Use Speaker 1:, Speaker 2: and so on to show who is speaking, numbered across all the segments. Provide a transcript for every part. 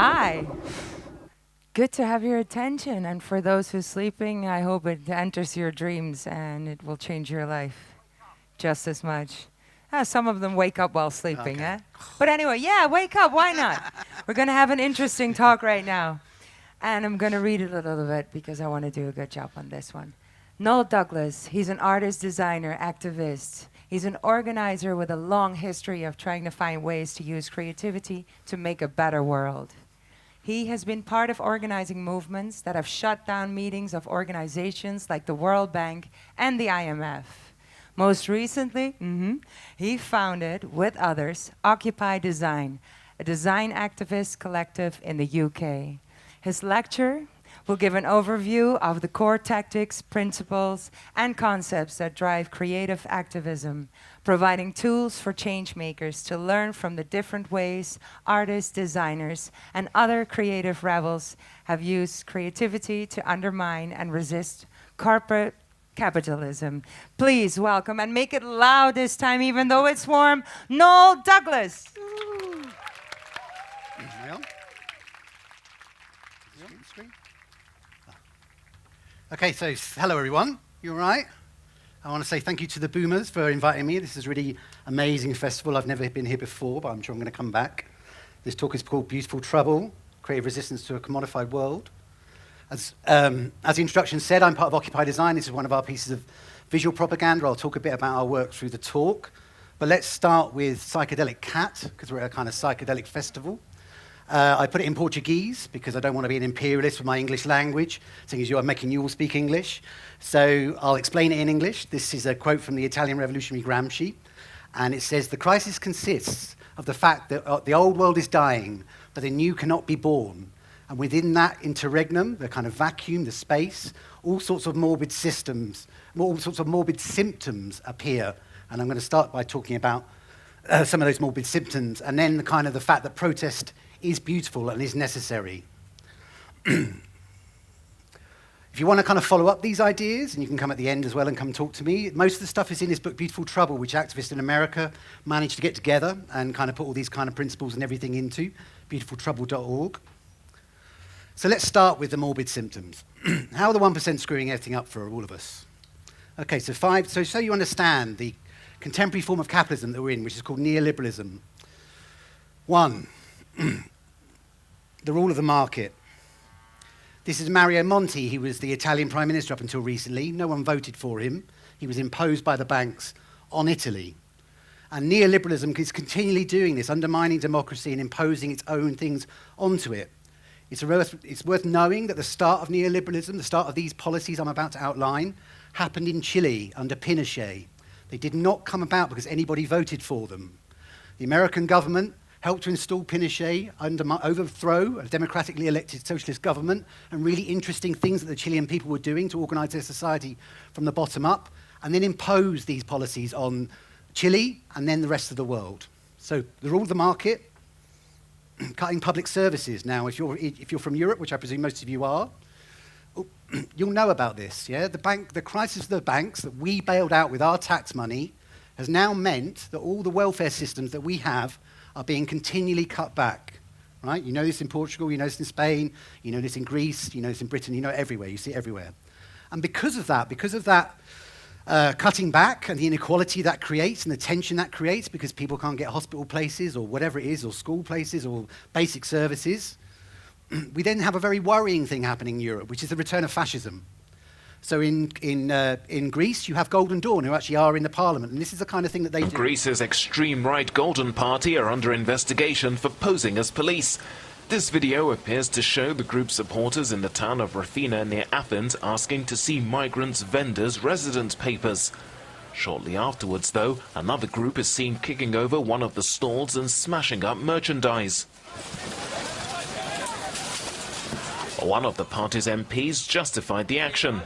Speaker 1: Hi. Good to have your attention. And for those who're sleeping, I hope it enters your dreams and it will change your life just as much. Some of them wake up while sleeping,
Speaker 2: Okay.
Speaker 1: But anyway, yeah, wake up. Why not? We're going to have an interesting talk right now. And I'm going to read it a little bit because I want to do a good job on this one. Noel Douglas, he's an artist, designer, activist. He's an organizer with a long history of trying to find ways to use creativity to make a better world. He has been part of organizing movements that have shut down meetings of organizations like the World Bank and the IMF. Most recently, he founded, with others, Occupy Design, a design activist collective in the UK. His lecture will give an overview of the core tactics, principles, and concepts that drive creative activism, providing tools for changemakers to learn from the different ways artists, designers, and other creative rebels have used creativity to undermine and resist corporate capitalism. Please welcome, and make it loud this time, even though it's warm, Noel Douglas.
Speaker 2: Okay, so hello everyone. You all right? I want to say thank you to the Boomers for inviting me. This is a really amazing festival. I've never been here before, but I'm sure I'm going to come back. This talk is called Beautiful Trouble, Creative Resistance to a Commodified World. As the introduction said, I'm part of Occupy Design. This is one of our pieces of visual propaganda. I'll talk a bit about our work through the talk. But let's start with Psychedelic Cat, because we're at a kind of psychedelic festival. I put it in Portuguese because I don't want to be an imperialist with my English language, seeing as I'm making you all speak English. So I'll explain it in English. This is a quote from the Italian revolutionary Gramsci, and it says, "The crisis consists of the fact that the old world is dying, but the new cannot be born. And within that interregnum, the kind of vacuum, the space, all sorts of morbid systems, all sorts of morbid symptoms appear." And I'm going to start by talking about some of those morbid symptoms, and then the kind of the fact that protest is beautiful and is necessary. If you want to kind of follow up these ideas, and you can come at the end as well and come talk to me, most of the stuff is in this book, Beautiful Trouble, which activists in America managed to get together and kind of put all these kind of principles and everything into, beautifultrouble.org. So let's start with the morbid symptoms. How are the 1% screwing everything up for all of us? Okay, so you understand the contemporary form of capitalism that we're in, which is called neoliberalism. One, the rule of the market. This is Mario Monti. He was the Italian Prime Minister up until recently. No one voted for him. He was imposed by the banks on Italy. And neoliberalism is continually doing this, undermining democracy and imposing its own things onto it. It's worth knowing that the start of neoliberalism, the start of these policies I'm about to outline, happened in Chile under Pinochet. They did not come about because anybody voted for them. The American government helped to install Pinochet, overthrow a democratically elected socialist government, and really interesting things that the Chilean people were doing to organize their society from the bottom up, and then impose these policies on Chile and then the rest of the world. So the rule of the market, cutting public services. Now, if you're from Europe, which I presume most of you are, you'll know about this, yeah? The crisis of the banks that we bailed out with our tax money has now meant that all the welfare systems that we have are being continually cut back, right? You know this in Portugal, you know this in Spain, you know this in Greece, you know this in Britain, you know it everywhere, you see it everywhere. And because of that cutting back and the inequality that creates and the tension that creates because people can't get hospital places or whatever it is, or school places or basic services, we then have a very worrying thing happening in Europe, which is the return of fascism. So in Greece, you have Golden Dawn, who actually are in the parliament, and this is the kind of thing that they do.
Speaker 3: Greece's extreme right Golden Party are under investigation for posing as police. This video appears to show the group's supporters in the town of Rafina near Athens asking to see migrants' vendors' residence papers. Shortly afterwards, though, another group is seen kicking over one of the stalls and smashing up merchandise. One of the party's MPs justified the action.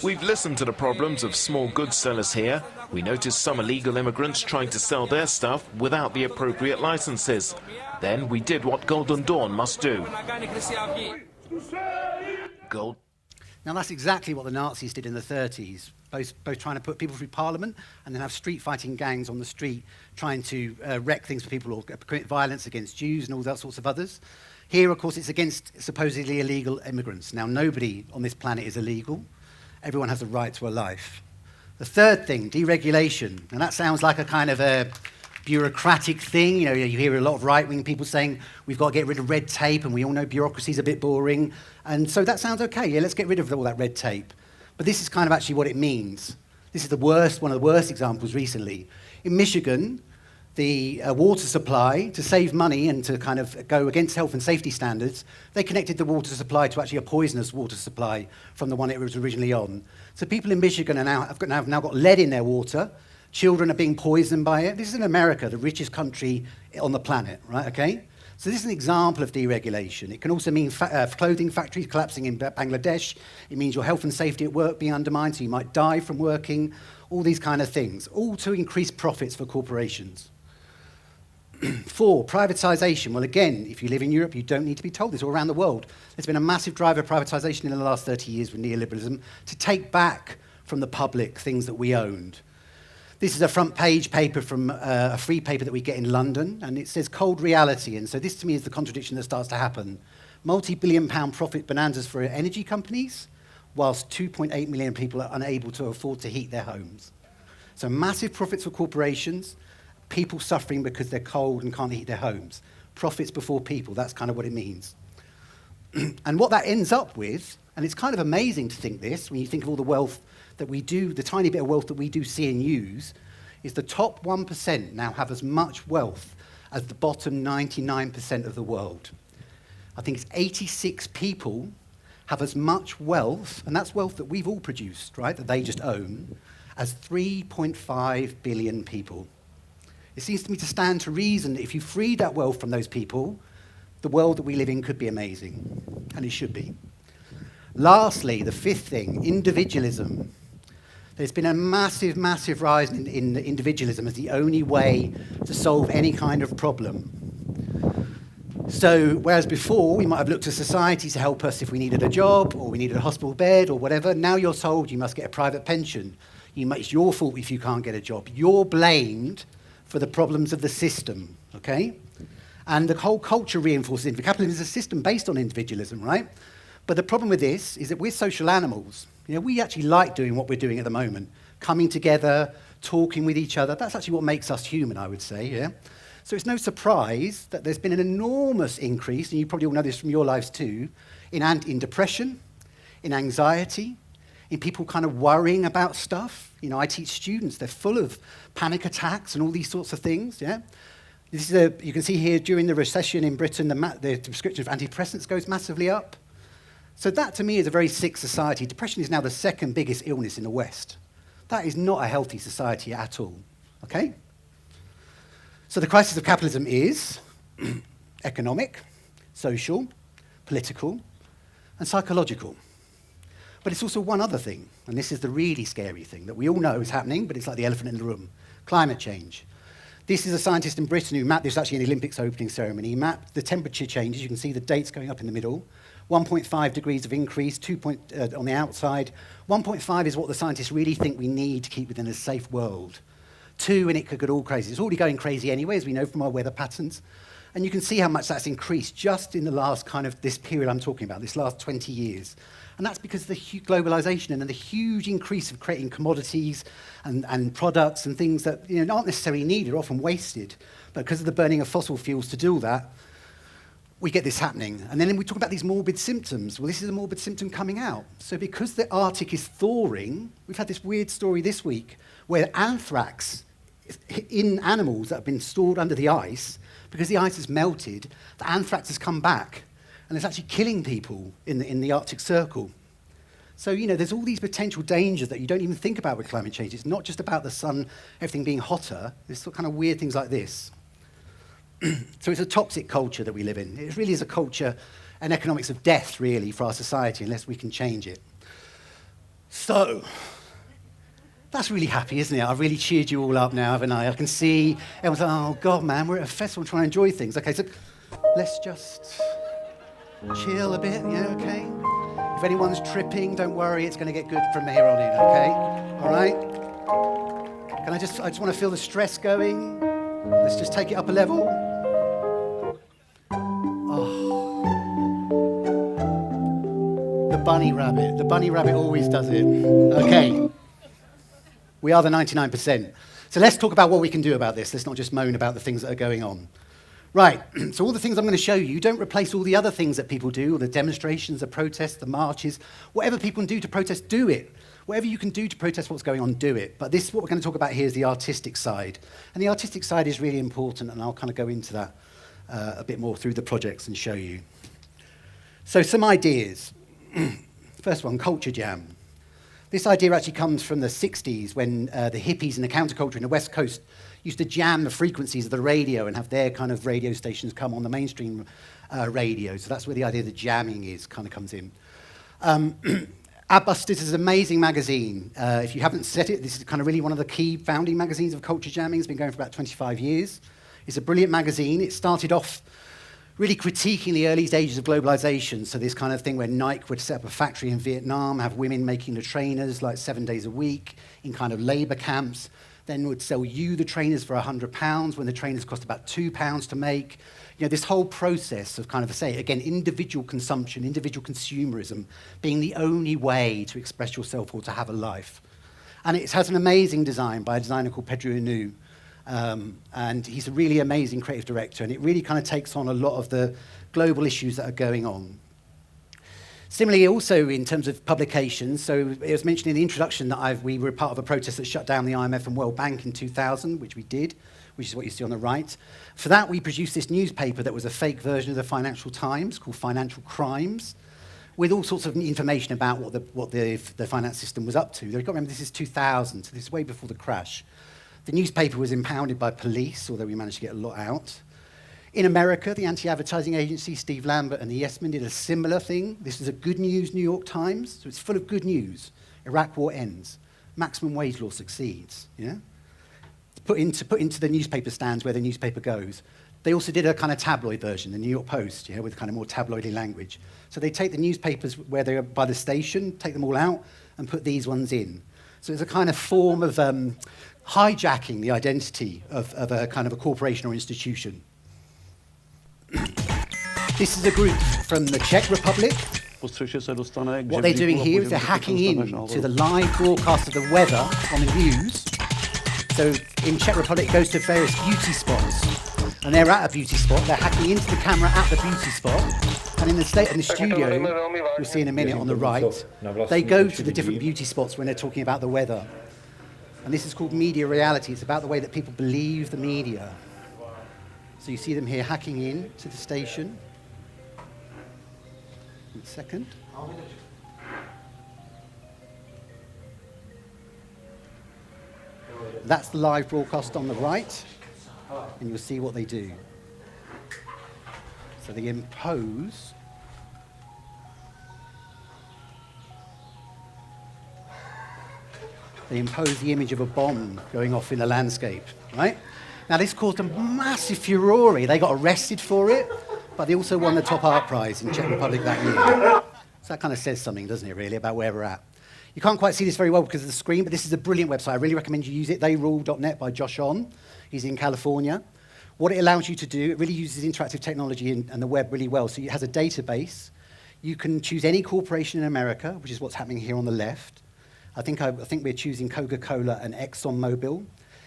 Speaker 3: "We've listened to the problems of small goods sellers here. We noticed some illegal immigrants trying to sell their stuff without the appropriate licenses. Then we did what Golden Dawn must do."
Speaker 2: Now that's exactly what the Nazis did in the 30s, both trying to put people through parliament and then have street fighting gangs on the street trying to wreck things for people or commit violence against Jews and all that sorts of others. Here, of course, it's against supposedly illegal immigrants. Now, nobody on this planet is illegal. Everyone has a right to a life. The third thing, deregulation. And that sounds like a kind of a bureaucratic thing. You know, you hear a lot of right-wing people saying we've got to get rid of red tape, and we all know bureaucracy's a bit boring. And so that sounds okay. Yeah, let's get rid of all that red tape. But this is kind of actually what it means. This is one of the worst examples recently. In Michigan, the water supply, to save money and to kind of go against health and safety standards, they connected the water supply to actually a poisonous water supply from the one it was originally on. So people in Michigan have now got lead in their water. Children are being poisoned by it. This is in America, the richest country on the planet, right? Okay. So this is an example of deregulation. It can also mean clothing factories collapsing in Bangladesh. It means your health and safety at work being undermined, so you might die from working. All these kind of things, all to increase profits for corporations. 4, privatization. Well, again, if you live in Europe, you don't need to be told this, all around the world. There's been a massive drive of privatization in the last 30 years with neoliberalism to take back from the public things that we owned. This is a front page paper from a free paper that we get in London, and it says cold reality. And so this, to me, is the contradiction that starts to happen. Multi-billion-pound profit bonanzas for energy companies, whilst 2.8 million people are unable to afford to heat their homes. So massive profits for corporations, people suffering because they're cold and can't heat their homes. Profits before people, that's kind of what it means. And what that ends up with, and it's kind of amazing to think this, when you think of all the wealth that we do, the tiny bit of wealth that we do see and use, is the top 1% now have as much wealth as the bottom 99% of the world. I think it's 86 people have as much wealth, and that's wealth that we've all produced, right, that they just own, as 3.5 billion people. It seems to me to stand to reason that if you freed that wealth from those people, the world that we live in could be amazing, and it should be. Lastly, the 5th thing, individualism. There's been a massive, massive rise in individualism as the only way to solve any kind of problem. So, whereas before we might have looked to society to help us if we needed a job or we needed a hospital bed or whatever, now you're told you must get a private pension. It's your fault if you can't get a job. You're blamed for the problems of the system, okay? And the whole culture reinforces it. Capitalism is a system based on individualism, right? But the problem with this is that we're social animals. You know, we actually like doing what we're doing at the moment, coming together, talking with each other. That's actually what makes us human, I would say, yeah? So it's no surprise that there's been an enormous increase, and you probably all know this from your lives too, in depression, in anxiety, in people kind of worrying about stuff. You know, I teach students, they're full of panic attacks and all these sorts of things, yeah? This is you can see here during the recession in Britain, the prescription of antidepressants goes massively up. So that, to me, is a very sick society. Depression is now the 2nd biggest illness in the West. That is not a healthy society at all, okay? So the crisis of capitalism is economic, social, political, and psychological. But it's also one other thing, and this is the really scary thing that we all know is happening, but it's like the elephant in the room, climate change. This is a scientist in Britain who mapped, this was actually an Olympics opening ceremony, he mapped the temperature changes. You can see the dates going up in the middle. 1.5 degrees of increase, 2 on the outside. 1.5 is what the scientists really think we need to keep within a safe world. 2, and it could go all crazy. It's already going crazy anyway, as we know from our weather patterns. And you can see how much that's increased just in the last kind of this period I'm talking about, this last 20 years. And that's because of the globalization and the huge increase of creating commodities and products and things that aren't necessarily needed, are often wasted. But because of the burning of fossil fuels to do that, we get this happening. And then we talk about these morbid symptoms. Well, this is a morbid symptom coming out. So because the Arctic is thawing, we've had this weird story this week where anthrax in animals that have been stored under the ice, because the ice has melted, the anthrax has come back. And it's actually killing people in the Arctic Circle. So, there's all these potential dangers that you don't even think about with climate change. It's not just about the sun, everything being hotter. There's kind of weird things like this. So it's a toxic culture that we live in. It really is a culture and economics of death, really, for our society, unless we can change it. So, that's really happy, isn't it? I've really cheered you all up now, haven't I? I can see everyone's like, oh, God, man, we're at a festival trying to enjoy things. Okay, so let's just chill a bit, yeah, okay? If anyone's tripping, don't worry, it's going to get good from here on in, okay? All right? I just want to feel the stress going. Let's just take it up a level. Oh. bunny rabbit. The bunny rabbit always does it. Okay. We are the 99%. So let's talk about what we can do about this. Let's not just moan about the things that are going on. Right, so all the things I'm going to show you don't replace all the other things that people do, or the demonstrations, the protests, the marches. Whatever people can do to protest, do it. Whatever you can do to protest what's going on, do it. But this, what we're going to talk about here, is the artistic side. And the artistic side is really important, and I'll kind of go into that a bit more through the projects and show you. So some ideas. First one, culture jam. This idea actually comes from the 60s, when the hippies and the counterculture in the West Coast used to jam the frequencies of the radio and have their kind of radio stations come on the mainstream radio. So that's where the idea of the jamming kind of comes in. Adbusters is an amazing magazine. If you haven't set it, this is kind of really one of the key founding magazines of culture jamming. It's been going for about 25 years. It's a brilliant magazine. It started off really critiquing the early stages of globalization. So this kind of thing where Nike would set up a factory in Vietnam, have women making the trainers like 7 days a week in kind of labor camps, then would sell you the trainers for £100 when the trainers cost about £2 to make. You know, this whole process of kind of, say, again, individual consumption, individual consumerism being the only way to express yourself or to have a life. And it has an amazing design by a designer called Pedro Anu. And he's a really amazing creative director, and it really kind of takes on a lot of the global issues that are going on. Similarly, also in terms of publications, so it was mentioned in the introduction that we were part of a protest that shut down the IMF and World Bank in 2000, which we did, which is what you see on the right. For that, we produced this newspaper that was a fake version of the Financial Times called Financial Crimes, with all sorts of information about what the finance system was up to. You've got to remember, this is 2000, so this is way before the crash. The newspaper was impounded by police, although we managed to get a lot out. In America, the anti-advertising agency, Steve Lambert and the Yes Men, did a similar thing. This is a good news New York Times, so it's full of good news. Iraq war ends. Maximum wage law succeeds. Yeah? Put into the newspaper stands where the newspaper goes. They also did a kind of tabloid version, the New York Post, yeah, with kind of more tabloidy language. So they take the newspapers where they're by the station, take them all out, and put these ones in. So it's a kind of form of hijacking the identity of a kind of a corporation or institution. This is a group from the Czech Republic. What they're doing here is they're hacking into the live broadcast of the weather on the news. So in Czech Republic, it goes to various beauty spots. And they're at a beauty spot. They're hacking into the camera at the beauty spot. And in the studio, you'll see in a minute on the right, they go to the different beauty spots when they're talking about the weather. And this is called media reality. It's about the way that people believe the media. So you see them here hacking in to the station. One second. That's the live broadcast on the right, and you'll see what they do. So they impose the image of a bomb going off in the landscape, right? Now, this caused a massive furore. They got arrested for it, but they also won the top art prize in Czech Republic that year. So that kind of says something, doesn't it, really, about where we're at. You can't quite see this very well because of the screen, but this is a brilliant website. I really recommend you use it, theyrule.net by Josh On. He's in California. What it allows you to do, it really uses interactive technology and the web really well. So it has a database. You can choose any corporation in America, which is what's happening here on the left. I think we're choosing Coca-Cola and ExxonMobil.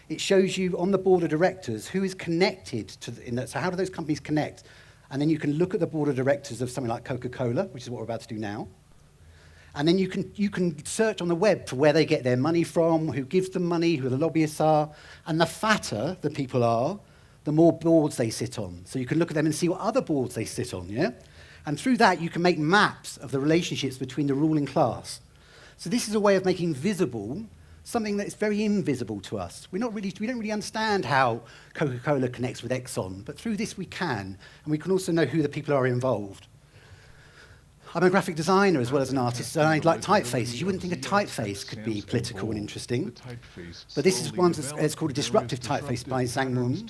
Speaker 2: It shows you on the board of directors who is connected to so how do those companies connect? And then you can look at the board of directors of something like Coca-Cola, which is what we're about to do now. And then you can search on the web for where they get their money from, who gives them money, who the lobbyists are. And the fatter the people are, the more boards they sit on. So you can look at them and see what other boards they sit on, yeah? And through that, you can make maps of the relationships between the ruling class. So this is a way of making visible something that's very invisible to us. We don't really understand how Coca-Cola connects with Exxon, but through this we can, and we can also know who the people are involved. I'm a graphic designer as well as an artist, so I like typefaces. You wouldn't think a typeface could be political and interesting. But this is one that's called a disruptive typeface by Zhang Mun.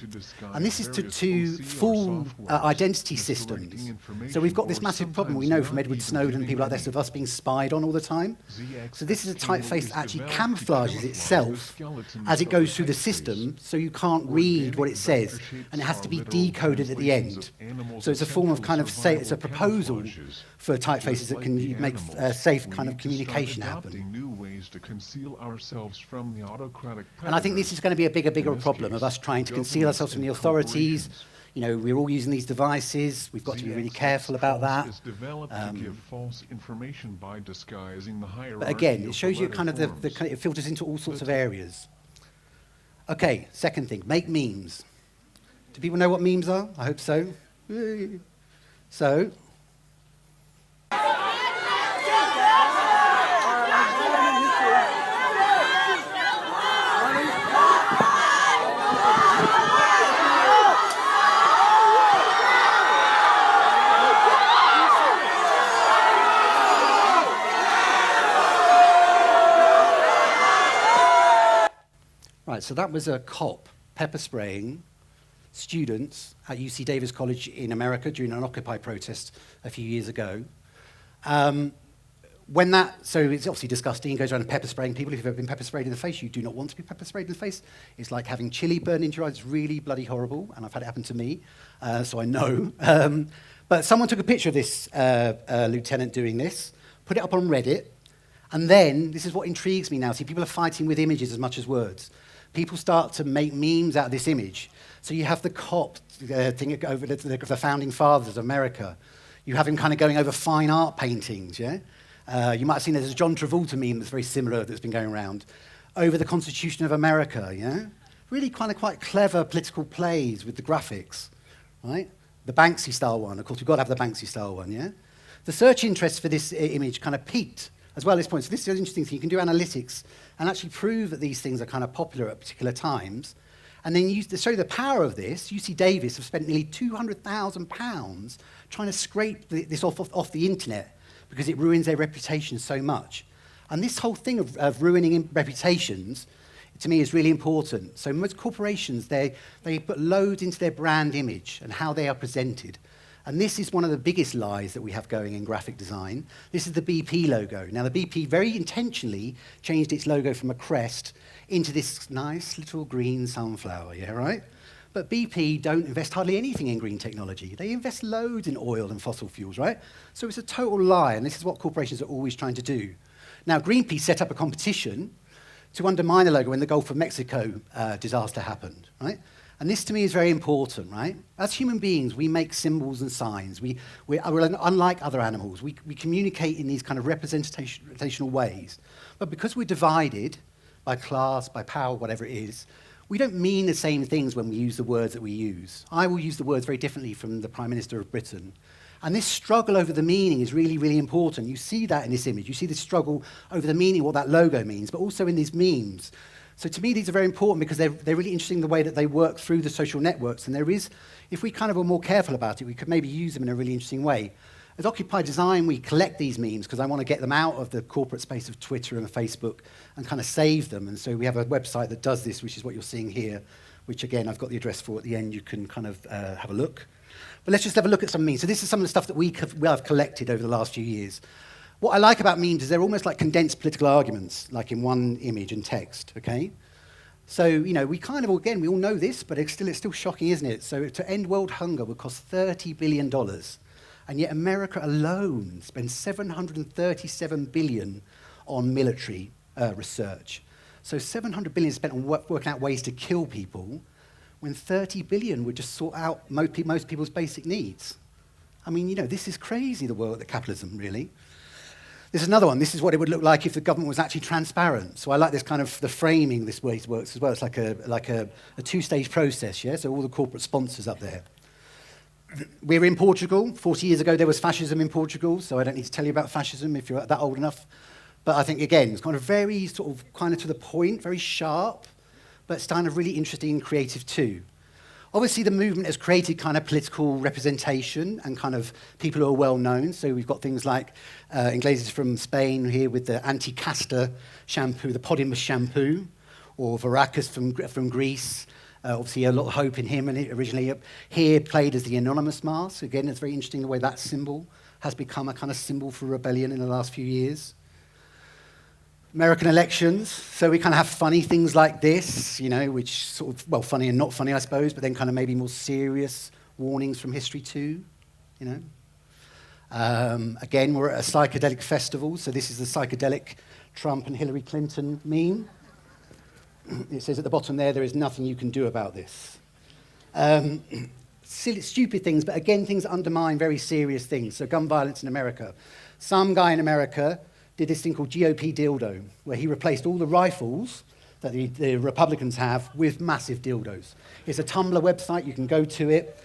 Speaker 2: And this is to fool identity systems. So we've got this massive problem we know from Edward Snowden and people like this of us being spied on all the time. So this is a typeface that actually camouflages itself as it goes through the system, so you can't read what it says, and it has to be decoded at the end. So it's a form of kind of, say, it's a proposal for typeface typefaces that can make safe kind of communication happen.
Speaker 4: New ways to conceal ourselves from the autocratic predators.
Speaker 2: And I think this is going to be a bigger problem of us trying to conceal ourselves from the authorities. You know, we're all using these devices. We've got to be really careful about that.
Speaker 4: Is developed to give false information by disguising the hierarchy.
Speaker 2: But again, it shows you kind of it filters into all sorts of areas. Okay, second thing, make memes. Do people know what memes are? I hope so. So, right, so that was a cop pepper spraying students at UC Davis College in America during an Occupy protest a few years ago. So it's obviously disgusting. He goes around pepper spraying people. If you've ever been pepper sprayed in the face, you do not want to be pepper sprayed in the face. It's like having chili burned into your eyes. It's really bloody horrible, and I've had it happen to me, so I know. But someone took a picture of this lieutenant doing this, put it up on Reddit, and then, this is what intrigues me now. See, people are fighting with images as much as words. People start to make memes out of this image. So you have the cop thing over the founding fathers of America. You have him kind of going over fine art paintings, yeah? You might have seen there's a John Travolta meme that's very similar that's been going around. Over the Constitution of America, yeah? Really kind of quite clever political plays with the graphics, right? The Banksy-style one. Of course, we've got to have the Banksy-style one, yeah? The search interest for this image kind of peaked as well at this point. So this is an interesting thing. You can do analytics and actually prove that these things are kind of popular at particular times. And then to show the power of this, UC Davis have spent nearly £200,000 trying to scrape this off the internet because it ruins their reputation so much. And this whole thing of ruining reputations, to me, is really important. So most corporations, they put loads into their brand image and how they are presented. And this is one of the biggest lies that we have going in graphic design. This is the BP logo. Now, the BP very intentionally changed its logo from a crest into this nice little green sunflower, yeah, right? But BP don't invest hardly anything in green technology. They invest loads in oil and fossil fuels, right? So it's a total lie, and this is what corporations are always trying to do. Now, Greenpeace set up a competition to undermine the logo when the Gulf of Mexico disaster happened, right? And this, to me, is very important, right? As human beings, we make symbols and signs. We're unlike other animals. We communicate in these kind of representational ways. But because we're divided by class, by power, whatever it is, we don't mean the same things when we use the words that we use. I will use the words very differently from the Prime Minister of Britain. And this struggle over the meaning is really, really important. You see that in this image. You see this struggle over the meaning, what that logo means, but also in these memes. So to me, these are very important because they're really interesting the way that they work through the social networks. And there is, if we kind of were more careful about it, we could maybe use them in a really interesting way. At Occupy Design, we collect these memes because I want to get them out of the corporate space of Twitter and Facebook and kind of save them. And so we have a website that does this, which is what you're seeing here, which, again, I've got the address for at the end. You can kind of have a look. But let's just have a look at some memes. So this is some of the stuff that we have collected over the last few years. What I like about memes is they're almost like condensed political arguments, like in one image and text, okay? So, you know, we kind of, again, we all know this, but it's still shocking, isn't it? So to end world hunger would cost $30 billion. And yet America alone spends $737 billion on military research. So $700 billion spent on working out ways to kill people, when $30 billion would just sort out most people's basic needs. I mean, you know, this is crazy, the world of capitalism, really. This is another one. This is what it would look like if the government was actually transparent. So I like this kind of the framing this way it works as well. It's like a two-stage process, yeah? So all the corporate sponsors up there. We're in Portugal. 40 years ago, there was fascism in Portugal, so I don't need to tell you about fascism if you're that old enough. But I think, again, it's kind of very sort of kind of to the point, very sharp, but it's kind of really interesting and creative too. Obviously, the movement has created kind of political representation and kind of people who are well known. So we've got things like Ingleses from Spain here with the anti-castor shampoo, the Podimus shampoo, or Varakis from Greece. Obviously, a lot of hope in him, and it originally here played as the anonymous mask. Again, it's very interesting the way that symbol has become a kind of symbol for rebellion in the last few years. American elections, so we kind of have funny things like this, you know, which sort of, well, funny and not funny, I suppose, but then kind of maybe more serious warnings from history too, you know. Again, we're at a psychedelic festival, so this is the psychedelic Trump and Hillary Clinton meme. It says at the bottom there is nothing you can do about this. Silly, stupid things, but again, things that undermine very serious things. So gun violence in America. Some guy in America did this thing called GOP dildo, where he replaced all the rifles that the Republicans have with massive dildos. It's a Tumblr website, you can go to it.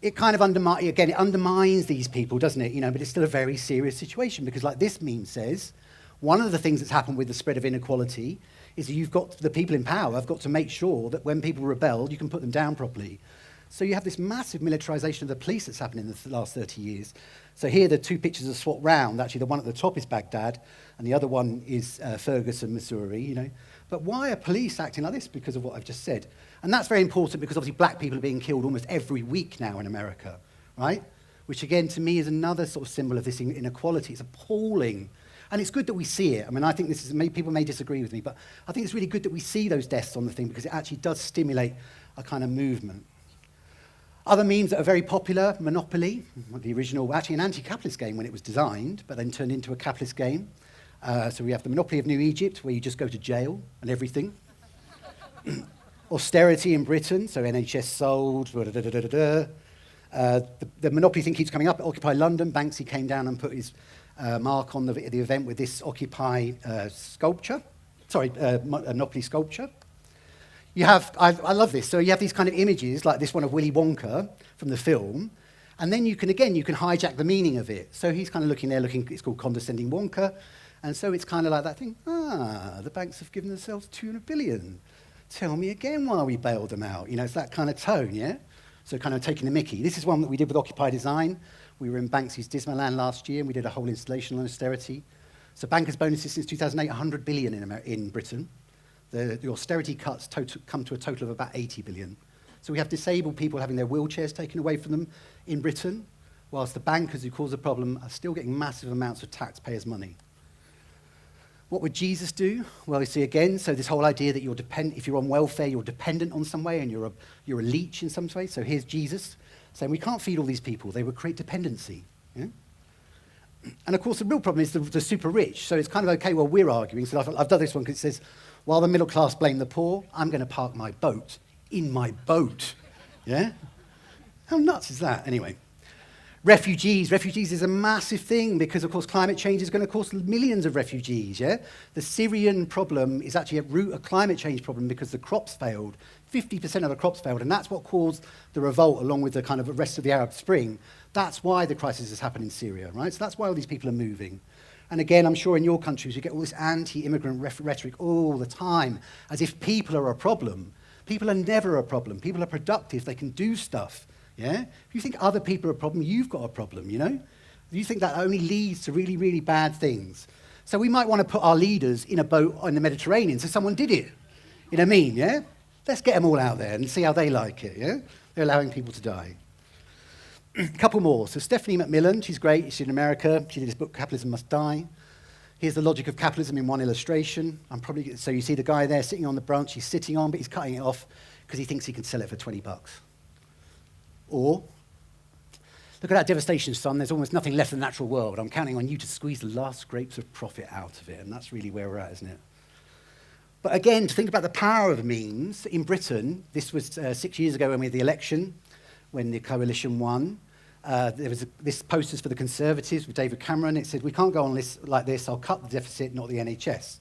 Speaker 2: It kind of undermines these people, doesn't it? But it's still a very serious situation because like this meme says, one of the things that's happened with the spread of inequality is that you've got the people in power have got to make sure that when people rebel, you can put them down properly. So you have this massive militarization of the police that's happened in the last 30 years. So here the two pictures are swapped round. Actually, the one at the top is Baghdad, and the other one is Ferguson, Missouri, But why are police acting like this? Because of what I've just said. And that's very important because obviously black people are being killed almost every week now in America, right? Which again, to me, is another sort of symbol of this inequality. It's appalling. And it's good that we see it. I mean, I think people may disagree with me, but I think it's really good that we see those deaths on the thing because it actually does stimulate a kind of movement. Other memes that are very popular, Monopoly, the original, actually an anti-capitalist game when it was designed, but then turned into a capitalist game. So we have the Monopoly of New Egypt, where you just go to jail and everything. Austerity in Britain, so NHS sold, the Monopoly thing keeps coming up. Occupy London, Banksy came down and put his mark on the event with this Occupy Monopoly sculpture. You have, I love this, so you have these kind of images, like this one of Willy Wonka from the film, and then you can hijack the meaning of it. So he's kind of looking, it's called Condescending Wonka, and so it's kind of like that thing, the banks have given themselves 200 billion. Tell me again why we bailed them out. It's that kind of tone, yeah? So kind of taking the mickey. This is one that we did with Occupy Design. We were in Banksy's Dismaland last year, and we did a whole installation on austerity. So bankers' bonuses since 2008, 100 billion in Britain. The austerity cuts come to a total of about 80 billion. So we have disabled people having their wheelchairs taken away from them in Britain, whilst the bankers who cause the problem are still getting massive amounts of taxpayers' money. What would Jesus do? Well, you see again, so this whole idea that if you're on welfare, you're dependent on some way and you're a leech in some way. So here's Jesus saying we can't feed all these people. They would create dependency. Yeah? And of course, the real problem is the super rich. So it's kind of okay, well, we're arguing. So I've done this one because it says, while the middle class blame the poor, I'm going to park my boat in my boat. Yeah? How nuts is that? Anyway. Refugees. Refugees is a massive thing because, of course, climate change is going to cause millions of refugees, yeah? The Syrian problem is actually at root a climate change problem because the crops failed. 50% of the crops failed, and that's what caused the revolt along with the kind of rest of the Arab Spring. That's why the crisis has happened in Syria, right? So that's why all these people are moving. And again, I'm sure in your countries you get all this anti-immigrant rhetoric all the time, as if people are a problem. People are never a problem. People are productive. They can do stuff. Yeah? If you think other people are a problem, you've got a problem, You think that only leads to really, really bad things. So we might want to put our leaders in a boat in the Mediterranean so someone did it. You know what I mean, yeah? Let's get them all out there and see how they like it, yeah? They're allowing people to die. A couple more. So Stephanie Macmillan, she's great. She's in America. She did this book, Capitalism Must Die. Here's the logic of capitalism in one illustration. So you see the guy there sitting on the branch he's sitting on, but he's cutting it off because he thinks he can sell it for $20. Or, look at that devastation, son. There's almost nothing left in the natural world. I'm counting on you to squeeze the last scrapes of profit out of it. And that's really where we're at, isn't it? But again, to think about the power of memes, in Britain, this was 6 years ago when we had the election, when the coalition won. There was this posters for the Conservatives with David Cameron. It said, we can't go on like this. I'll cut the deficit, not the NHS.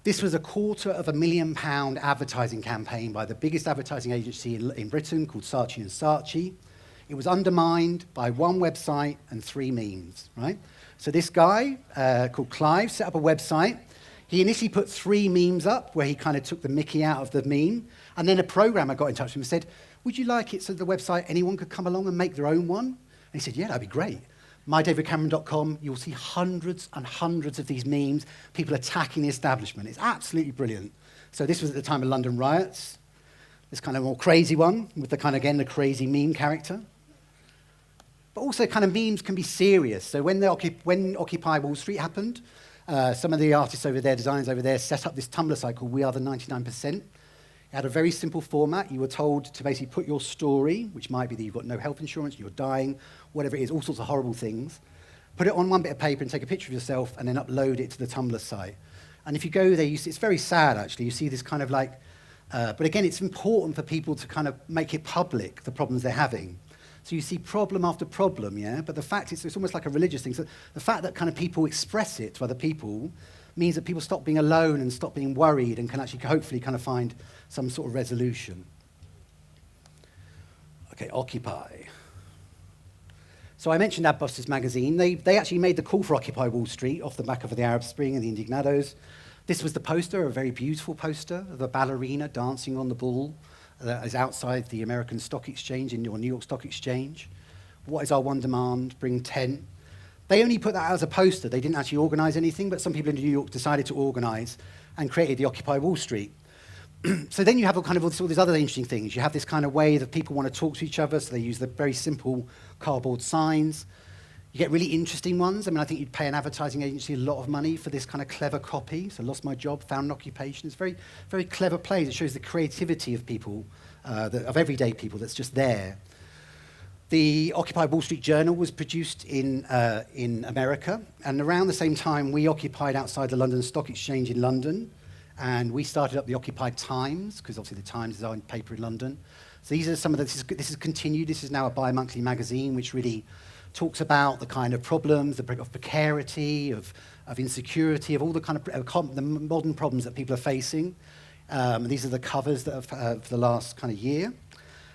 Speaker 2: This was a £250,000 advertising campaign by the biggest advertising agency in Britain called Saatchi & Saatchi. It was undermined by one website and 3 memes, right? So this guy called Clive set up a website. He initially put 3 memes up where he kind of took the mickey out of the meme. And then a programmer got in touch with him and said, would you like it so the website, anyone could come along and make their own one? And he said, yeah, that'd be great. MyDavidCameron.com, you'll see hundreds and hundreds of these memes, people attacking the establishment. It's absolutely brilliant. So this was at the time of London riots, this kind of more crazy one with the kind of, again, the crazy meme character. But also kind of memes can be serious. So when Occupy Wall Street happened, some of the artists over there, designers over there, set up this Tumblr site called We Are the 99%. It had a very simple format. You were told to basically put your story, which might be that you've got no health insurance, you're dying, whatever it is, all sorts of horrible things. Put it on one bit of paper and take a picture of yourself and then upload it to the Tumblr site. And if you go there, you see, it's very sad, actually. You see this kind of like, but again, it's important for people to kind of make it public, the problems they're having. So you see problem after problem, yeah? But the fact is, it's almost like a religious thing. So the fact that kind of people express it to other people means that people stop being alone and stop being worried and can actually hopefully kind of find some sort of resolution. Okay, Occupy. So I mentioned Adbusters magazine. They actually made the call for Occupy Wall Street off the back of the Arab Spring and the Indignados. This was the poster, a very beautiful poster of a ballerina dancing on the ball that is outside the American Stock Exchange, or New York Stock Exchange. What is our one demand? Bring 10. They only put that out as a poster. They didn't actually organize anything, but some people in New York decided to organize and created the Occupy Wall Street. So then you have kind of all these other interesting things. You have this kind of way that people want to talk to each other, so they use the very simple cardboard signs. You get really interesting ones. I mean, I think you'd pay an advertising agency a lot of money for this kind of clever copy. So lost my job, found an occupation. It's very, very clever plays. It shows the creativity of people, of everyday people that's just there. The Occupy Wall Street Journal was produced in America, and around the same time, we occupied outside the London Stock Exchange in London, and we started up the Occupied Times, because obviously the Times is our paper in London. So these are some of this is continued. This is now a bi-monthly magazine, which really talks about the kind of problems of precarity, of insecurity, of all the kind of the modern problems that people are facing. These are the covers that of the last kind of year.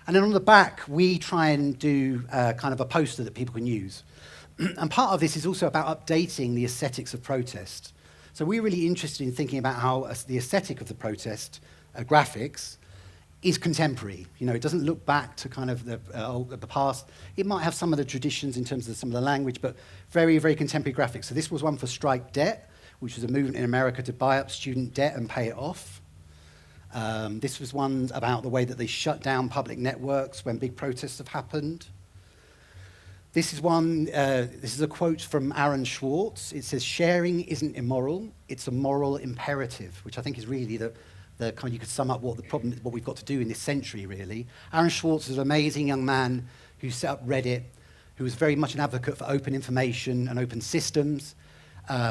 Speaker 2: And then on the back, we try and do kind of a poster that people can use. And part of this is also about updating the aesthetics of protest. So we're really interested in thinking about how the aesthetic of the protest graphics is contemporary. You know, it doesn't look back to kind of the past. It might have some of the traditions in terms of some of the language, but very, very contemporary graphics. So this was one for Strike Debt, which was a movement in America to buy up student debt and pay it off. This was one about the way that they shut down public networks when big protests have happened. This is one, this is a quote from Aaron Swartz. It says, "Sharing isn't immoral, it's a moral imperative," which I think is really the kind of, you could sum up what the problem, what we've got to do in this century, really. Aaron Swartz is an amazing young man who set up Reddit, who was very much an advocate for open information and open systems.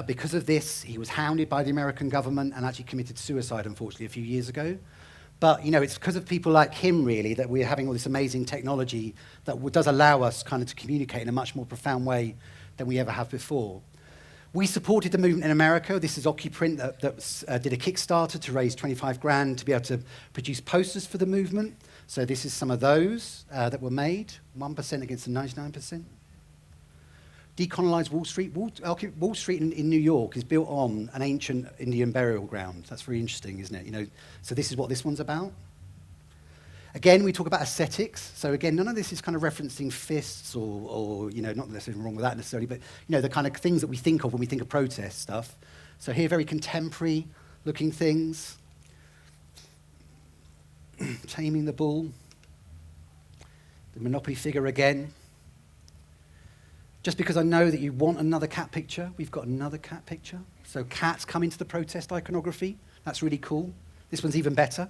Speaker 2: Because of this, he was hounded by the American government and actually committed suicide, unfortunately, a few years ago. But, you know, it's because of people like him, really, that we're having all this amazing technology that does allow us kind of to communicate in a much more profound way than we ever have before. We supported the movement in America. This is Occuprint that did a Kickstarter to raise 25 grand to be able to produce posters for the movement. So this is some of those that were made, 1% against the 99%. Decolonize Wall Street. Wall Street in New York is built on an ancient Indian burial ground. That's very interesting, isn't it? You know, so this is what this one's about. Again, we talk about aesthetics. So again, none of this is kind of referencing fists or you know, not that there's anything wrong with that necessarily, but you know, the kind of things that we think of when we think of protest stuff. So here, very contemporary looking things. Taming the bull. The Monopoly figure again. Just because I know that you want another cat picture, we've got another cat picture. So cats come into the protest iconography. That's really cool. This one's even better.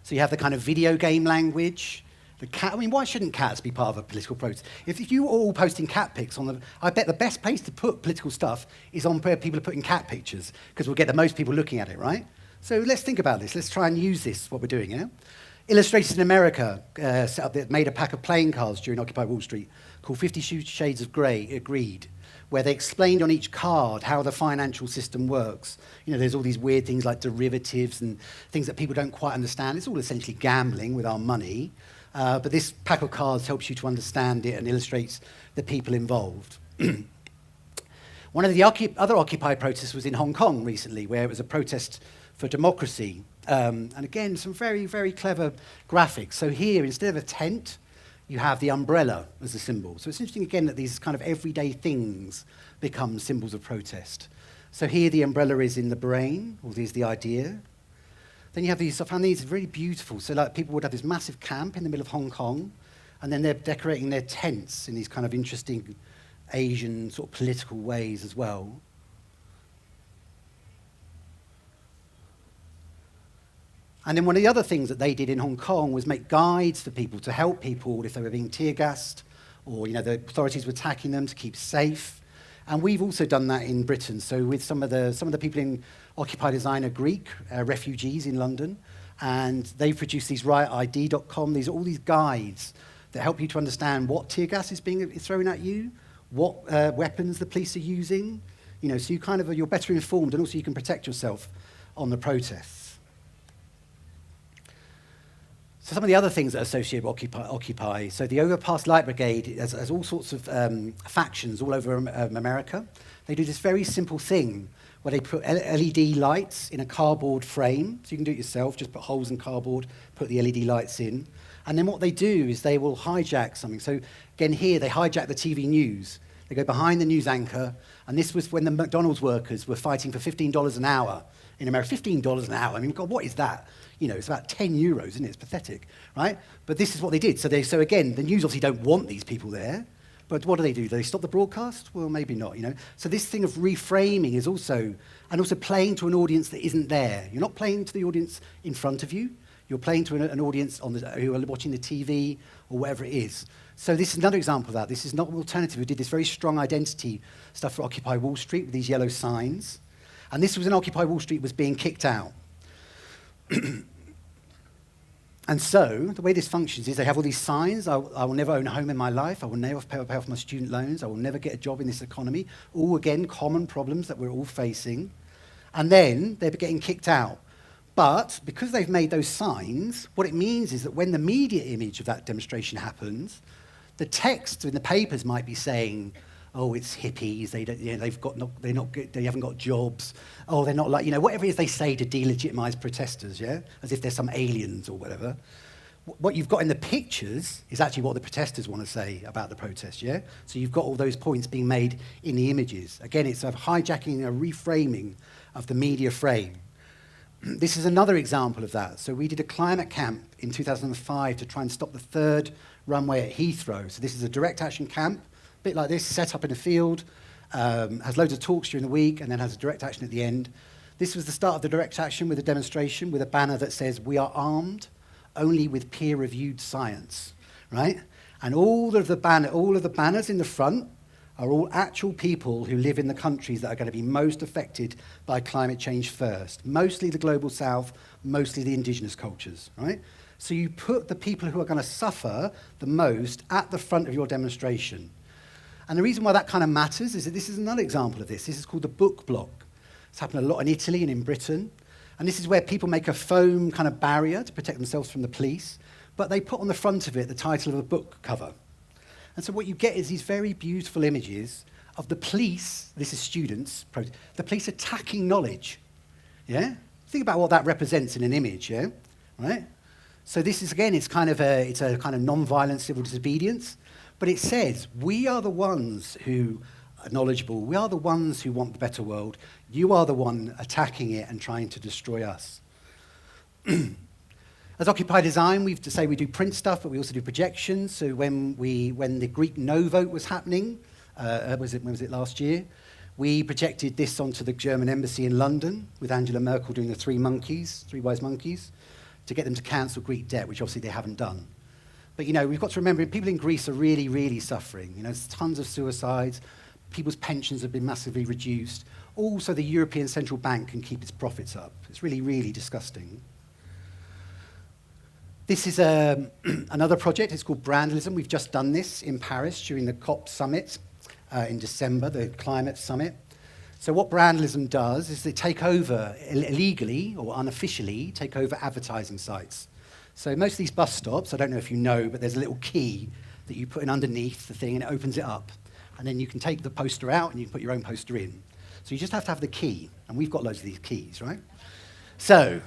Speaker 2: So you have the kind of video game language. The cat, I mean, why shouldn't cats be part of a political protest? If you are all posting cat pics on the, I bet the best place to put political stuff is on where people are putting cat pictures, because we'll get the most people looking at it, right? So let's think about this. Let's try and use this, what we're doing, yeah? Illustrators in America set up, made a pack of playing cards during Occupy Wall Street called 50 Shades of Greed, where they explained on each card how the financial system works. You know, there's all these weird things like derivatives and things that people don't quite understand. It's all essentially gambling with our money. But this pack of cards helps you to understand it and illustrates the people involved. One of the other Occupy protests was in Hong Kong recently, where it was a protest for democracy. And again, some very, very clever graphics. So here, instead of a tent, you have the umbrella as a symbol. So it's interesting, again, that these kind of everyday things become symbols of protest. So here the umbrella is in the brain, or there's the idea. Then you have these, I found these really beautiful. So like people would have this massive camp in the middle of Hong Kong, and then they're decorating their tents in these kind of interesting Asian sort of political ways as well. And then one of the other things that they did in Hong Kong was make guides for people to help people if they were being tear gassed or the authorities were attacking them to keep safe. And we've also done that in Britain. So with some of the people in Occupy Design are Greek refugees in London, and they've produced these riotid.com. These are all these guides that help you to understand what tear gas is being thrown at you, what weapons the police are using. So you're better informed, and also you can protect yourself on the protests. So some of the other things that are associated with Occupy. So the Overpass Light Brigade has all sorts of factions all over America. They do this very simple thing where they put LED lights in a cardboard frame. So you can do it yourself, just put holes in cardboard, put the LED lights in. And then what they do is they will hijack something. So again here, they hijack the TV news. They go behind the news anchor. And this was when the McDonald's workers were fighting for $15 an hour in America. $15 an hour. I mean, God, what is that? It's about 10 euros, isn't it? It's pathetic, right? But this is what they did. So again, the news obviously don't want these people there. But what do? Do they stop the broadcast? Well, maybe not, So this thing of reframing is also playing to an audience that isn't there. You're not playing to the audience in front of you. You're playing to an audience who are watching the TV or whatever it is. So this is another example of that. This is not an alternative. We did this very strong identity stuff for Occupy Wall Street with these yellow signs. And this was when Occupy Wall Street was being kicked out. And so the way this functions is they have all these signs. I will never own a home in my life. I will never pay off my student loans. I will never get a job in this economy. All, again, common problems that we're all facing. And then they're getting kicked out. But because they've made those signs, what it means is that when the media image of that demonstration happens, the text in the papers might be saying, oh, it's hippies, they haven't got jobs, oh, they're not whatever it is they say to delegitimize protesters, as if they're some aliens or whatever. What you've got in the pictures is actually what the protesters want to say about the protest, So you've got all those points being made in the images. Again, it's a hijacking, a reframing of the media frame. This is another example of that. So we did a climate camp in 2005 to try and stop the third runway at Heathrow. So this is a direct action camp, a bit like this, set up in a field, has loads of talks during the week, and then has a direct action at the end. This was the start of the direct action with a demonstration with a banner that says, "We are armed only with peer-reviewed science," right? And all of the banners in the front are all actual people who live in the countries that are going to be most affected by climate change first. Mostly the global south, mostly the indigenous cultures, right? So you put the people who are going to suffer the most at the front of your demonstration. And the reason why that kind of matters is that this is another example of this. This is called the book block. It's happened a lot in Italy and in Britain. And this is where people make a foam kind of barrier to protect themselves from the police, but they put on the front of it the title of a book cover. And so what you get is these very beautiful images of the police, this is students, the police attacking knowledge, Think about what that represents in an image, right? So this is, again, it's a kind of non-violent civil disobedience. But it says, we are the ones who are knowledgeable. We are the ones who want the better world. You are the one attacking it and trying to destroy us. As Occupy Design, we do print stuff, but we also do projections. So when the Greek no vote was happening, when was it last year? We projected this onto the German embassy in London with Angela Merkel doing the three wise monkeys, to get them to cancel Greek debt, which obviously they haven't done. But, we've got to remember, people in Greece are really, really suffering. There's tons of suicides. People's pensions have been massively reduced. Also, the European Central Bank can keep its profits up. It's really, really disgusting. This is another project. It's called Brandalism. We've just done this in Paris during the COP summit in December, the climate summit. So what Brandalism does is they take over, illegally or unofficially, take over advertising sites. So most of these bus stops, I don't know if you know, but there's a little key that you put in underneath the thing and it opens it up. And then you can take the poster out and you can put your own poster in. So you just have to have the key. And we've got loads of these keys, right? So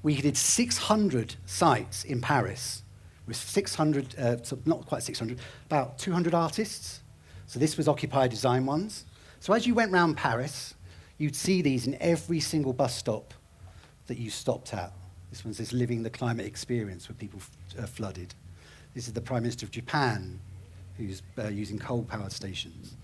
Speaker 2: we did 600 sites in Paris with 600, so not quite 600, about 200 artists. So this was Occupy Design ones. So as you went around Paris, you'd see these in every single bus stop that you stopped at. This one says living the climate experience where people flooded. This is the Prime Minister of Japan who's using coal-powered stations.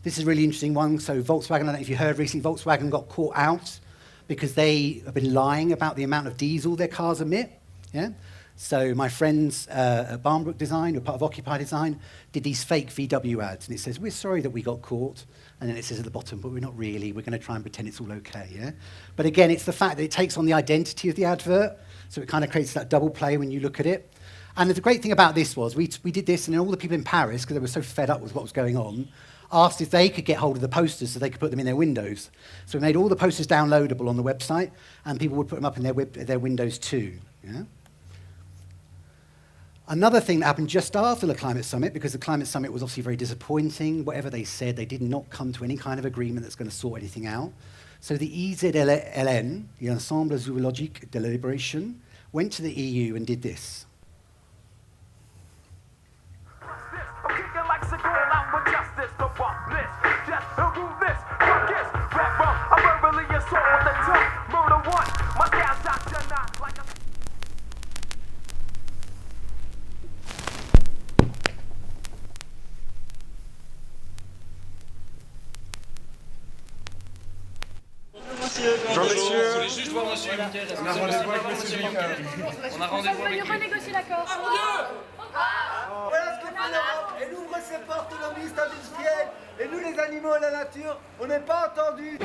Speaker 2: This is a really interesting one. So Volkswagen, I don't know if you heard recently, Volkswagen got caught out because they have been lying about the amount of diesel their cars emit. Yeah? So my friends at Barnbrook Design, who are part of Occupied Design, did these fake VW ads, and it says, we're sorry that we got caught, and then it says at the bottom, but we're not really, we're going to try and pretend it's all okay. Yeah? But again, it's the fact that it takes on the identity of the advert, so it kind of creates that double play when you look at it. And the great thing about this was we did this, and then all the people in Paris, because they were so fed up with what was going on, asked if they could get hold of the posters so they could put them in their windows. So we made all the posters downloadable on the website, and people would put them up in their windows too. Yeah? Another thing that happened just after the climate summit, because the climate summit was obviously very disappointing, whatever they said, they did not come to any kind of agreement that's going to sort anything out. So the EZLN, the Ensemble Zoologique de la Libération, went to the EU and did this.
Speaker 5: Bonjour monsieur. Je voulais juste voir monsieur. On a rendez-vous avec monsieur Victor. On a rendez-vous avec lui. On va renégocier l'accord. Oh mon Dieu!
Speaker 6: Voilà ce que fait l'Europe. Elle ouvre ses portes aux lobbyistes industriels. Et nous les animaux et la nature, on n'est pas entendus.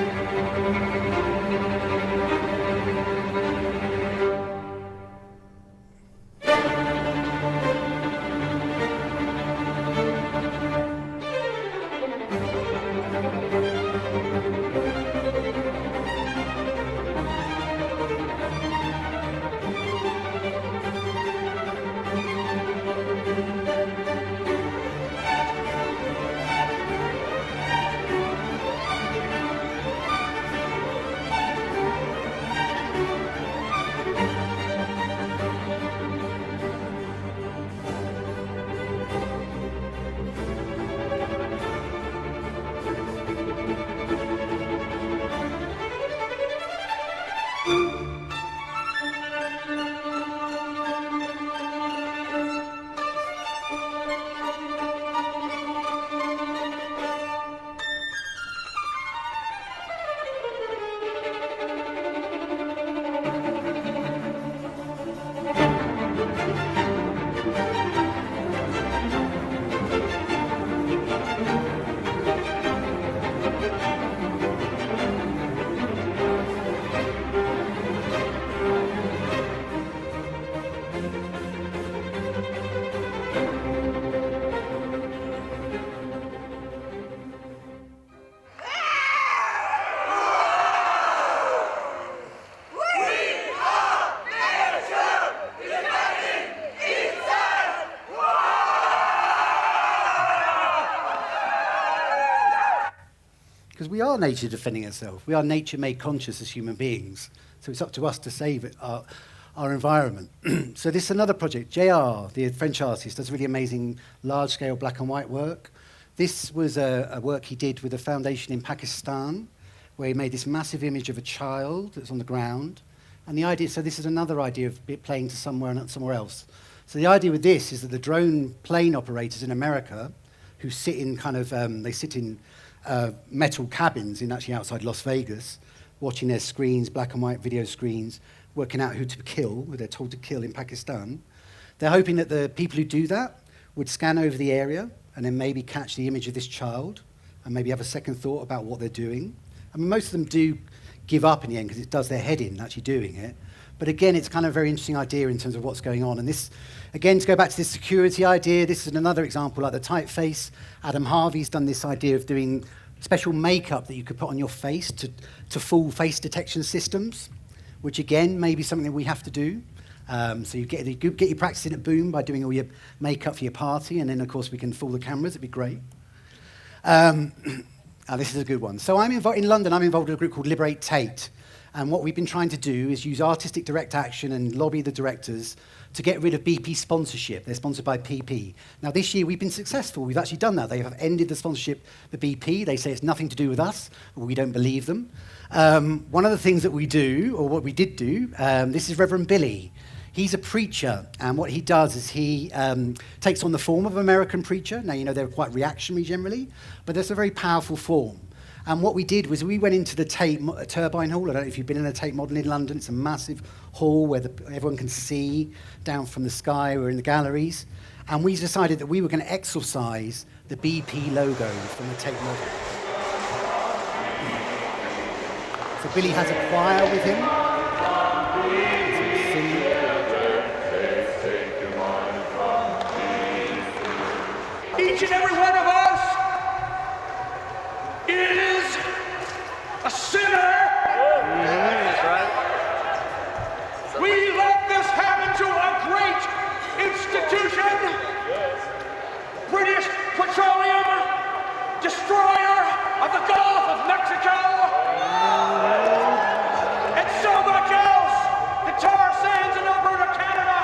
Speaker 6: Because we are nature defending itself. We are nature made conscious as human beings. So it's up to us to save it, our environment. So this is another project. JR, the French artist, does really amazing large-scale black and white work. This was a work he did with a foundation in Pakistan, where he made this massive image of a child that's on the ground. And the idea, so this is another idea of it playing to somewhere and not somewhere else. So the idea with this is that the drone plane operators in America, who sit in they sit in metal cabins in actually outside Las Vegas, watching their screens, black and white video screens, working out who to kill, who they're told to kill in Pakistan. They're hoping that the people who do that would scan over the area and then maybe catch the image of this child and maybe have a second thought about what they're doing. I mean, most of them do give up in the end because it does their head in actually doing it. But again, it's kind of a very interesting idea in terms of what's going on. And this, again, to go back to this security idea, this is another example, like the typeface. Adam Harvey's done this idea of doing special makeup that you could put on your face to fool face detection systems, which again, may be something that we have to do. So you get your practice in at Boom by doing all your makeup for your party, and then, of course, we can fool the cameras. It'd be great. This is a good one. So in London, I'm involved in a group called Liberate Tate. And what we've been trying to do is use artistic direct action and lobby the directors to get rid of BP sponsorship. They're sponsored by PP. Now, this year, we've been successful. We've actually done that. They have ended the sponsorship for BP. They say it's nothing to do with us, but we don't believe them. One of the things that we do, or what we did do, this is Reverend Billy. He's a preacher, and what he does is he takes on the form of an American preacher. Now, you know, they're quite reactionary generally, but that's a very powerful form.
Speaker 2: And what we did was we went into the Tate Turbine Hall. I don't know if you've been in a Tate Modern in London. It's a massive hall where everyone can see down from the sky. We're in the galleries. And we decided that we were going to exorcise the BP logo from the Tate Modern. So Billy has a choir with him.
Speaker 7: Each and every one of us is a sinner.
Speaker 5: That's right.
Speaker 7: We let this happen to a great institution. British Petroleum, destroyer of the Gulf of Mexico. And so much else. The tar sands in Alberta, Canada.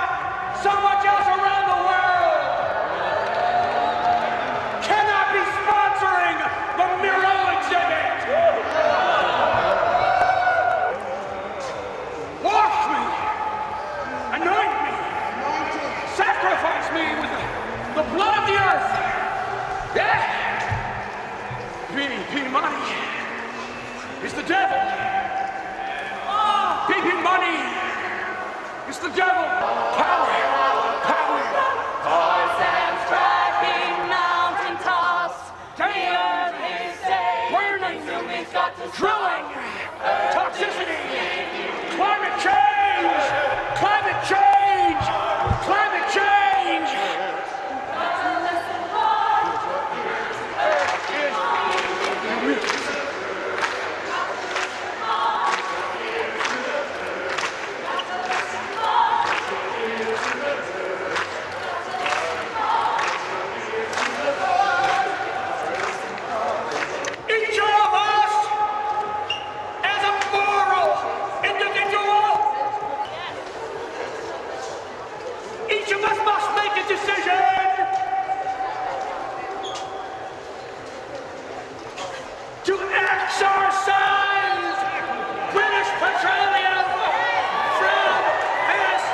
Speaker 7: So much else around the world. Cannot be sponsoring the Miro exhibit. Wash me, anoint me, sacrifice me with the blood of the earth. Yeah. BP money is the devil. BP money is the devil. Power, power. Drilling, toxicity, climate change, climate change, climate change. Each of us, as a moral individual, each of us must make a decision to exorcise British Petroleum from this place.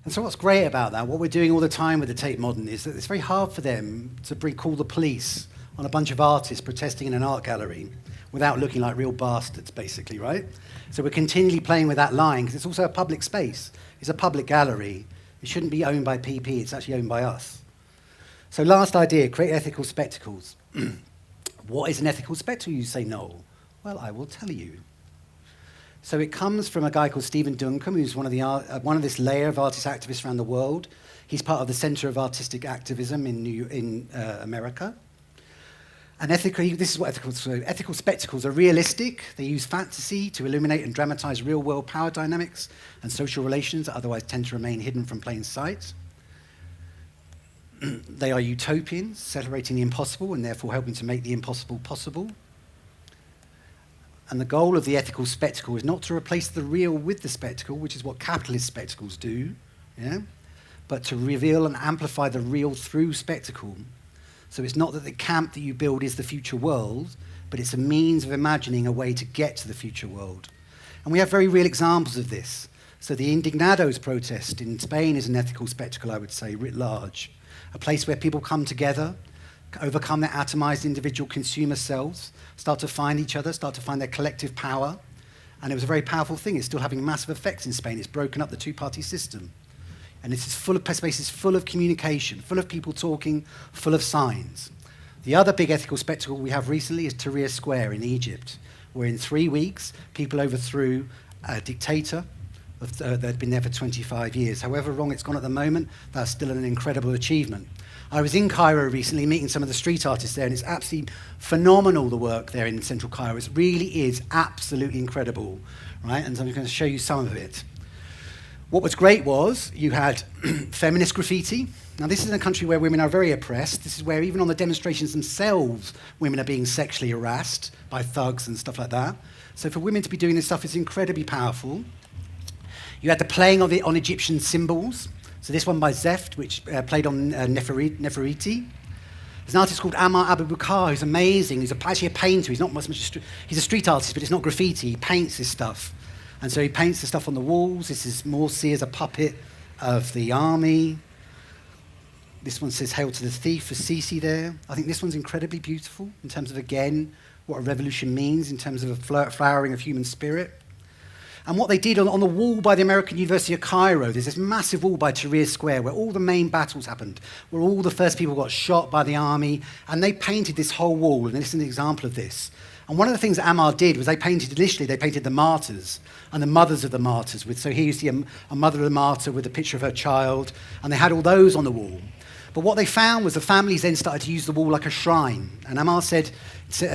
Speaker 2: And so what's great about that, what we're doing all the time with the Tate Modern, is that it's very hard for them to call the police on a bunch of artists protesting in an art gallery without looking like real bastards, basically, right? So we're continually playing with that line, because it's also a public space. It's a public gallery. It shouldn't be owned by PP, it's actually owned by us. So last idea, create ethical spectacles. What is an ethical spectacle, you say, Noel? Well, I will tell you. So it comes from a guy called Stephen Duncombe, who's one of this layer of artist activists around the world. He's part of the Center of Artistic Activism in America. And this is what ethical spectacles are realistic. They use fantasy to illuminate and dramatize real-world power dynamics and social relations that otherwise tend to remain hidden from plain sight. They are utopians, celebrating the impossible and therefore helping to make the impossible possible. And the goal of the ethical spectacle is not to replace the real with the spectacle, which is what capitalist spectacles do, yeah? But to reveal and amplify the real through spectacle. So it's not that the camp that you build is the future world, but it's a means of imagining a way to get to the future world. And we have very real examples of this. So the Indignados protest in Spain is an ethical spectacle, I would say, writ large. A place where people come together, overcome their atomized individual consumer selves, start to find each other, start to find their collective power,
Speaker 6: And it was a very powerful thing. It's still having massive effects in Spain. It's broken up the two-party system. And this is full of spaces, full of communication, full of people talking, full of signs. The other big ethical spectacle we have recently is Tahrir Square in Egypt, where in 3 weeks, people overthrew a dictator that had been there for 25 years. However wrong it's gone at the moment, that's still an incredible achievement. I was in Cairo recently meeting some of the street artists there, and it's absolutely phenomenal, the work there in central Cairo. It really is absolutely incredible, right? And so I'm going to show you some of it. What was great was you had feminist graffiti. Now, this is in a country where women are very oppressed. This is where even on the demonstrations themselves, women are being sexually harassed by thugs and stuff like that. So for women to be doing this stuff is incredibly powerful. You had the playing of it on Egyptian symbols. So this one by Zeft, which played on Nefertiti. There's an artist called Ammar Abu Bakr, who's amazing. He's actually a painter. He's not much he's a street artist, but it's not graffiti. He paints this stuff. And so he paints the stuff on the walls. This is Morsi as a puppet of the army. This one says, "Hail to the thief" for Sisi there. I think this one's incredibly beautiful in terms of, again, what a revolution means in terms of a flowering of human spirit. And what they did on the wall by the American University of Cairo, there's this massive wall by Tahrir Square where all the main battles happened, where all the first people got shot by the army, and they painted this whole wall, and this is an example of this. And one of the things that Ammar did was they painted the martyrs and the mothers of the martyrs. So here you see a mother of a martyr with a picture of her child, and they had all those on the wall. But what they found was the families then started to use the wall like a shrine. And Ammar said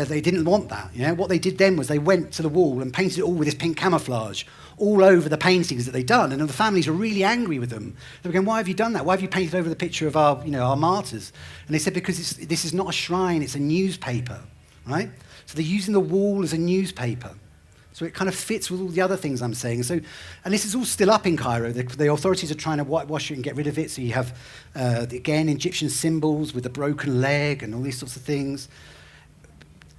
Speaker 6: they didn't want that. You know? What they did then was they went to the wall and painted it all with this pink camouflage all over the paintings that they'd done. And the families were really angry with them. They were going, "Why have you done that? Why have you painted over the picture of our martyrs?" And they said, "Because this is not a shrine, it's a newspaper." Right? So they're using the wall as a newspaper. So it kind of fits with all the other things I'm saying. So, and this is all still up in Cairo. The authorities are trying to whitewash it and get rid of it. So you have, again, Egyptian symbols with the broken leg and all these sorts of things.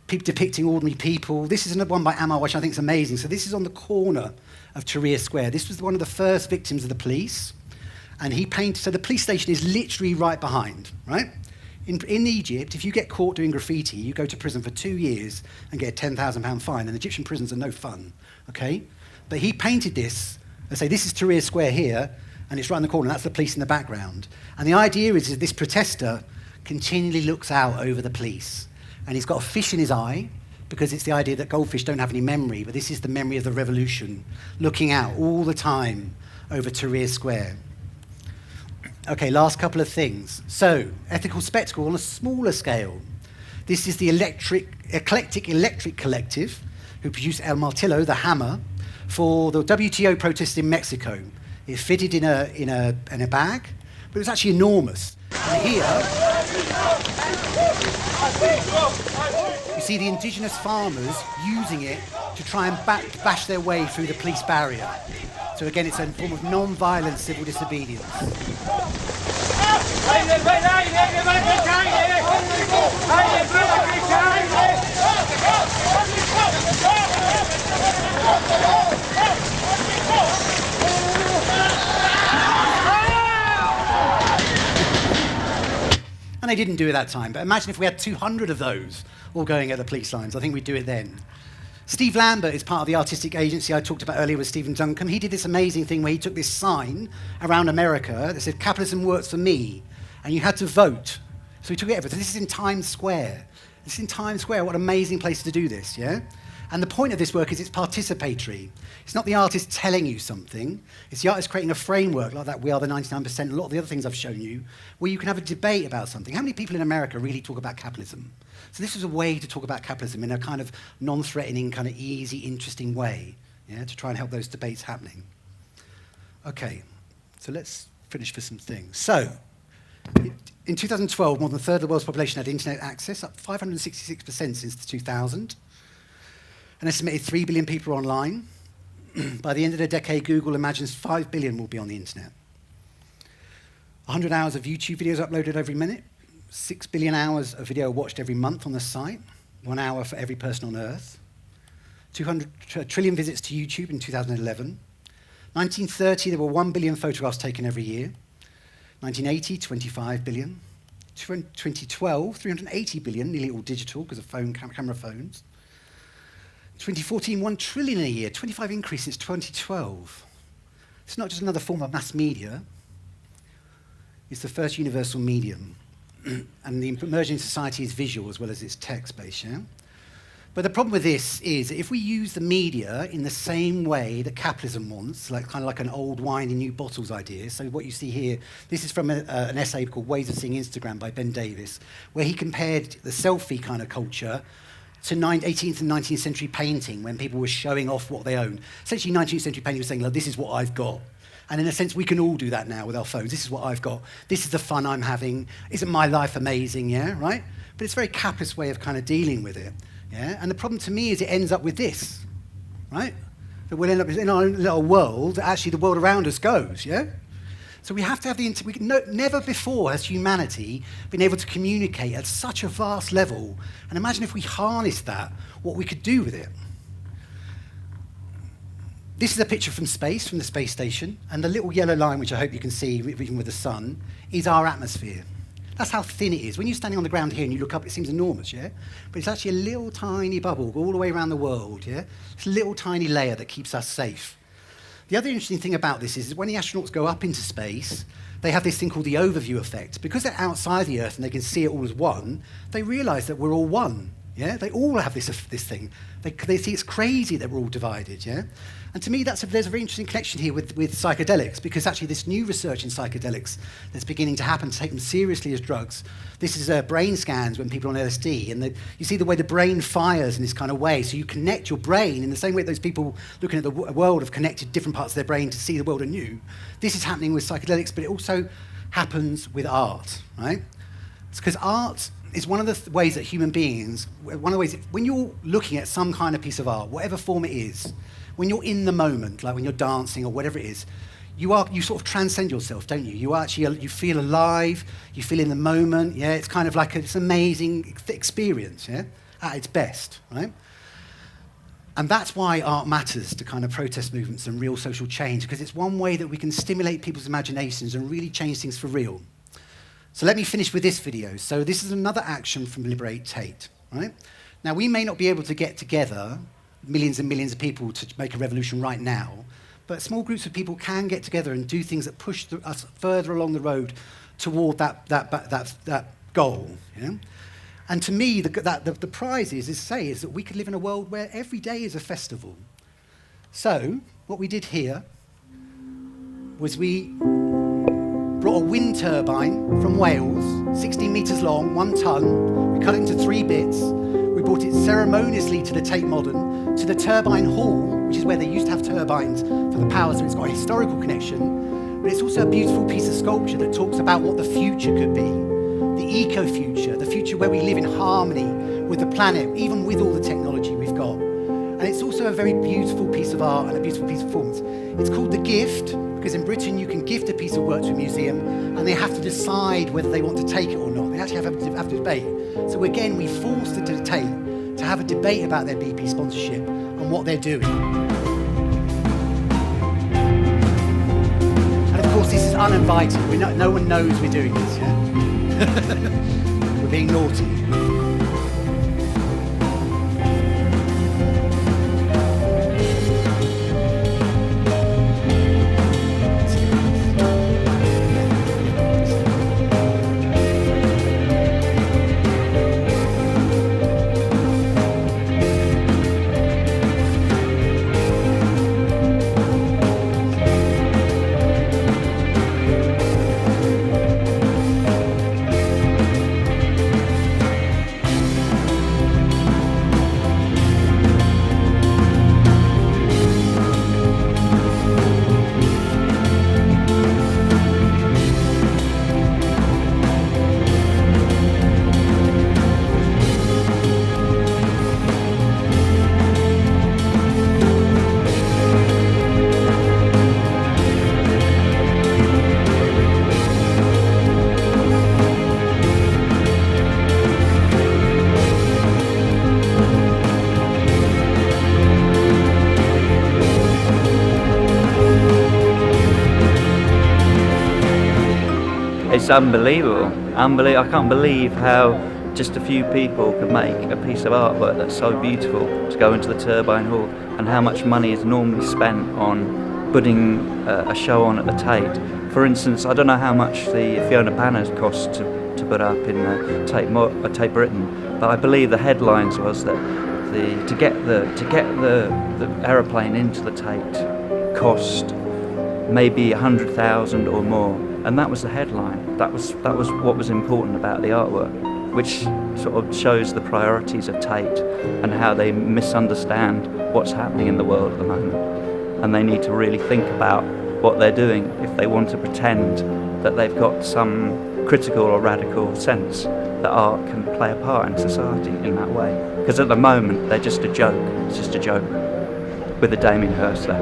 Speaker 6: People depicting ordinary people. This is another one by Ammar, which I think is amazing. So this is on the corner of Tahrir Square. This was one of the first victims of the police. And he painted, so the police station is literally right behind, right? In Egypt, if you get caught doing graffiti, you go to prison for 2 years and get a £10,000 fine, and Egyptian prisons are no fun, okay? But he painted this, let's say this is Tahrir Square here, and it's right in the corner, that's the police in the background. And the idea is that this protester continually looks out over the police, and he's got a fish in his eye, because it's the idea that goldfish don't have any memory, but this is the memory of the revolution, looking out all the time over Tahrir Square. Okay, last couple of things. So, ethical spectacle on a smaller scale. This is the Eclectic Electric Collective, who produced El Martillo, the hammer, for the WTO protests in Mexico. It fitted in a bag, but it was actually enormous. And here, you see the indigenous farmers using it to try and bash their way through the police barrier. So again, it's a form of non-violent civil disobedience. And they didn't do it that time, but imagine if we had 200 of those all going at the police lines. I think we'd do it then. Steve Lambert is part of the artistic agency I talked about earlier with Stephen Duncan. He did this amazing thing where he took this sign around America that said, "Capitalism works for me," and you had to vote. So he took it everywhere. This is in Times Square. This is in Times Square. What an amazing place to do this, yeah? And the point of this work is it's participatory. It's not the artist telling you something. It's the artist creating a framework like that We Are the 99%, and a lot of the other things I've shown you, where you can have a debate about something. How many people in America really talk about capitalism? So this is a way to talk about capitalism in a kind of non-threatening, kind of easy, interesting way, yeah, to try and help those debates happening. Okay, so let's finish with some things. So, in 2012, more than a third of the world's population had internet access, up 566% since 2000. An estimated 3 billion people are online. By the end of the decade, Google imagines 5 billion will be on the internet. 100 hours of YouTube videos uploaded every minute. 6 billion hours of video watched every month on the site. 1 hour for every person on Earth. 200 trillion visits to YouTube in 2011. 1930, there were 1 billion photographs taken every year. 1980, 25 billion. 2012, 380 billion, nearly all digital because of camera phones.
Speaker 2: 2014, 1 trillion a year, 25 increase since 2012. It's not just another form of mass media. It's the first universal medium. And the emerging society is visual as well as it's text-based, yeah? But the problem with this is if we use the media in the same way that capitalism wants, like kind of like an old wine in new bottles idea. So what you see here, this is from an essay called Ways of Seeing Instagram by Ben Davis, where he compared the selfie kind of culture to 18th and 19th century painting when people were showing off what they owned. Essentially, 19th century painting was saying, look, this is what I've got. And in a sense, we can all do that now with our phones. This is what I've got. This is the fun I'm having. Isn't my life amazing, yeah, right? But it's a very capitalist way of kind of dealing with it. Yeah? And the problem to me is it ends up with this, right? That we'll end up in our own little world, actually the world around us goes, yeah? So we have to have never before has humanity been able to communicate at such a vast level. And imagine if we harnessed that, what we could do with it. This is a picture from space, from the space station, and the little yellow line, which I hope you can see, even with the sun, is our atmosphere. That's how thin it is. When you're standing on the ground here and you look up, it seems enormous, yeah? But it's actually a little tiny bubble all the way around the world, yeah? It's a little tiny layer that keeps us safe. The other interesting thing about this is that when the astronauts go up into space, they have this thing called the overview effect. Because they're outside the Earth and they can see it all as one, they realise that we're all one, yeah? They all have this thing. They see it's crazy that we're all divided, yeah? And to me, there's a very interesting connection here with psychedelics, because actually this new research in psychedelics that's beginning to happen to take them seriously as drugs. This is brain scans when people are on LSD, and you see the way the brain fires in this kind of way. So you connect your brain in the same way that those people looking at the world have connected different parts of their brain to see the world anew. This is happening with psychedelics, but it also happens with art, right? It's because art is one of the ways that human beings, when you're looking at some kind of piece of art, whatever form it is, when you're in the moment, like when you're dancing or whatever it is, you sort of transcend yourself, don't you? You feel alive, you feel in the moment, yeah? It's kind of like it's an amazing experience, yeah? At its best, right? And that's why art matters to kind of protest movements and real social change, because it's one way that we can stimulate people's imaginations and really change things for real. So let me finish with this video. So this is another action from Liberate Tate, right? Now, we may not be able to get together millions and millions of people to make a revolution right now, but small groups of people can get together and do things that push us further along the road toward that goal. You know? And to me, the prize is that we could live in a world where every day is a festival. So what we did here was we brought a wind turbine from Wales, 16 metres long, 1 tonne. We cut it into 3 bits. We brought it ceremoniously to the Tate Modern, to the Turbine Hall, which is where they used to have turbines for the power, so it's got a historical connection. But it's also a beautiful piece of sculpture that talks about what the future could be. The eco-future, the future where we live in harmony with the planet, even with all the technology we've got. And it's also a very beautiful piece of art and a beautiful piece of performance. It's called The Gift, because in Britain you can gift a piece of work to a museum and they have to decide whether they want to take it or not. They actually have to debate. So again, we forced the Tate to have a debate about their BP sponsorship and what they're doing. And of course, this is uninvited. No one knows we're doing this, yeah? We're being naughty.
Speaker 8: It's unbelievable. I can't believe how just a few people could make a piece of artwork that's so beautiful to go into the Turbine Hall, and how much money is normally spent on putting a show on at the Tate. For instance, I don't know how much the Fiona banners cost to put up in Tate Britain, but I believe the headlines was that to get the aeroplane into the Tate cost maybe 100,000 or more, and that was the headline. That was what was important about the artwork, which sort of shows the priorities of Tate and how they misunderstand what's happening in the world at the moment, and they need to really think about what they're doing if they want to pretend that they've got some critical or radical sense that art can play a part in society in that way. Because at the moment they're just a joke. It's just a joke with the Damien Hirst there.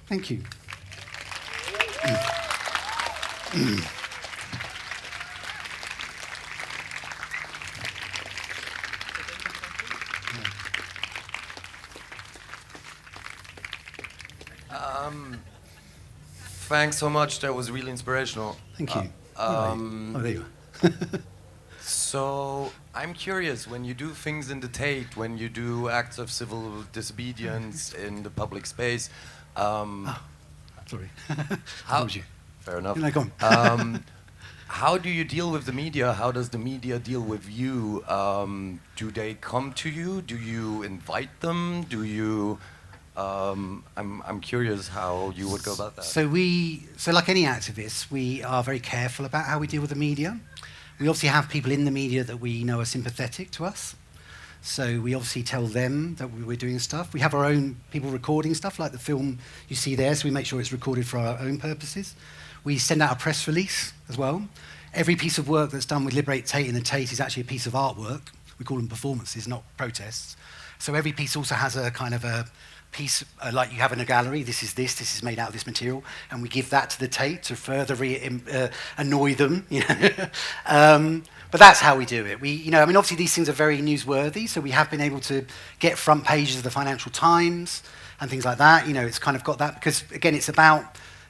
Speaker 2: Thank you.
Speaker 9: Thanks so much. That was really inspirational.
Speaker 2: Thank you. There you are.
Speaker 9: So I'm curious, when you do things in the Tate, when you do acts of civil disobedience in the public space,
Speaker 2: Sorry.
Speaker 9: how, fair enough.
Speaker 2: No, go on.
Speaker 9: How do you deal with the media? How does the media deal with you? Do they come to you? Do you invite them? Do you? I'm curious how you would go about that.
Speaker 2: So like any activists, we are very careful about how we deal with the media. We obviously have people in the media that we know are sympathetic to us. So we obviously tell them that we're doing stuff. We have our own people recording stuff, like the film you see there, so we make sure it's recorded for our own purposes. We send out a press release as well. Every piece of work that's done with Liberate Tate in the Tate is actually a piece of artwork. We call them performances, not protests. So every piece also has a kind of a piece, like you have in a gallery, this is made out of this material, and we give that to the Tate to further annoy them. You know? But that's how we do it. Obviously these things are very newsworthy, so we have been able to get front pages of the Financial Times and things like that. It's kind of got that, because again, it's about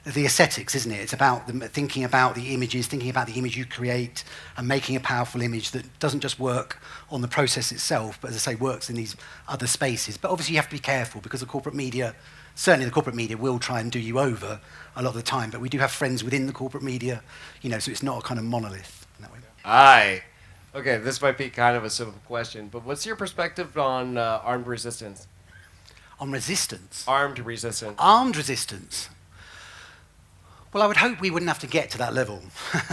Speaker 2: the aesthetics, isn't it? It's about thinking about the images, thinking about the image you create, and making a powerful image that doesn't just work on the process itself, but as I say, works in these other spaces. But obviously you have to be careful, because the corporate media, certainly the corporate media, will try and do you over a lot of the time. But we do have friends within the corporate media, so it's not a kind of monolith in that way.
Speaker 10: Aye. Okay, this might be kind of a simple question, but what's your perspective on armed resistance?
Speaker 2: On resistance?
Speaker 10: Armed resistance.
Speaker 2: Armed resistance. Well, I would hope we wouldn't have to get to that level,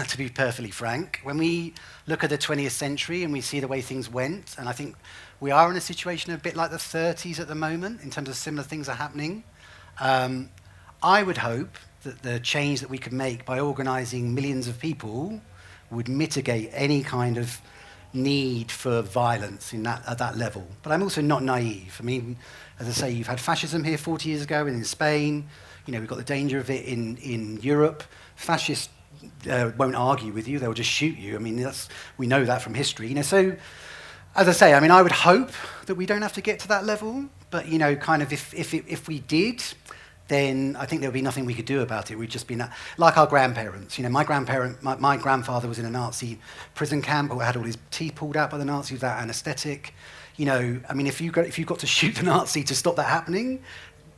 Speaker 2: to be perfectly frank. When we look at the 20th century and we see the way things went, and I think we are in a situation a bit like the 30s at the moment, in terms of similar things are happening, I would hope that the change that we could make by organising millions of people would mitigate any kind of need for violence at that level. But I'm also not naive. I mean, as I say, you've had fascism here 40 years ago and in Spain. We've got the danger of it in Europe. Fascists won't argue with you; they'll just shoot you. I mean, we know that from history. So, as I say, I would hope that we don't have to get to that level. But kind of if we did, then I think there would be nothing we could do about it. We'd just be like our grandparents. My grandfather was in a Nazi prison camp, or had all his teeth pulled out by the Nazis without anaesthetic. If you got to shoot the Nazi to stop that happening,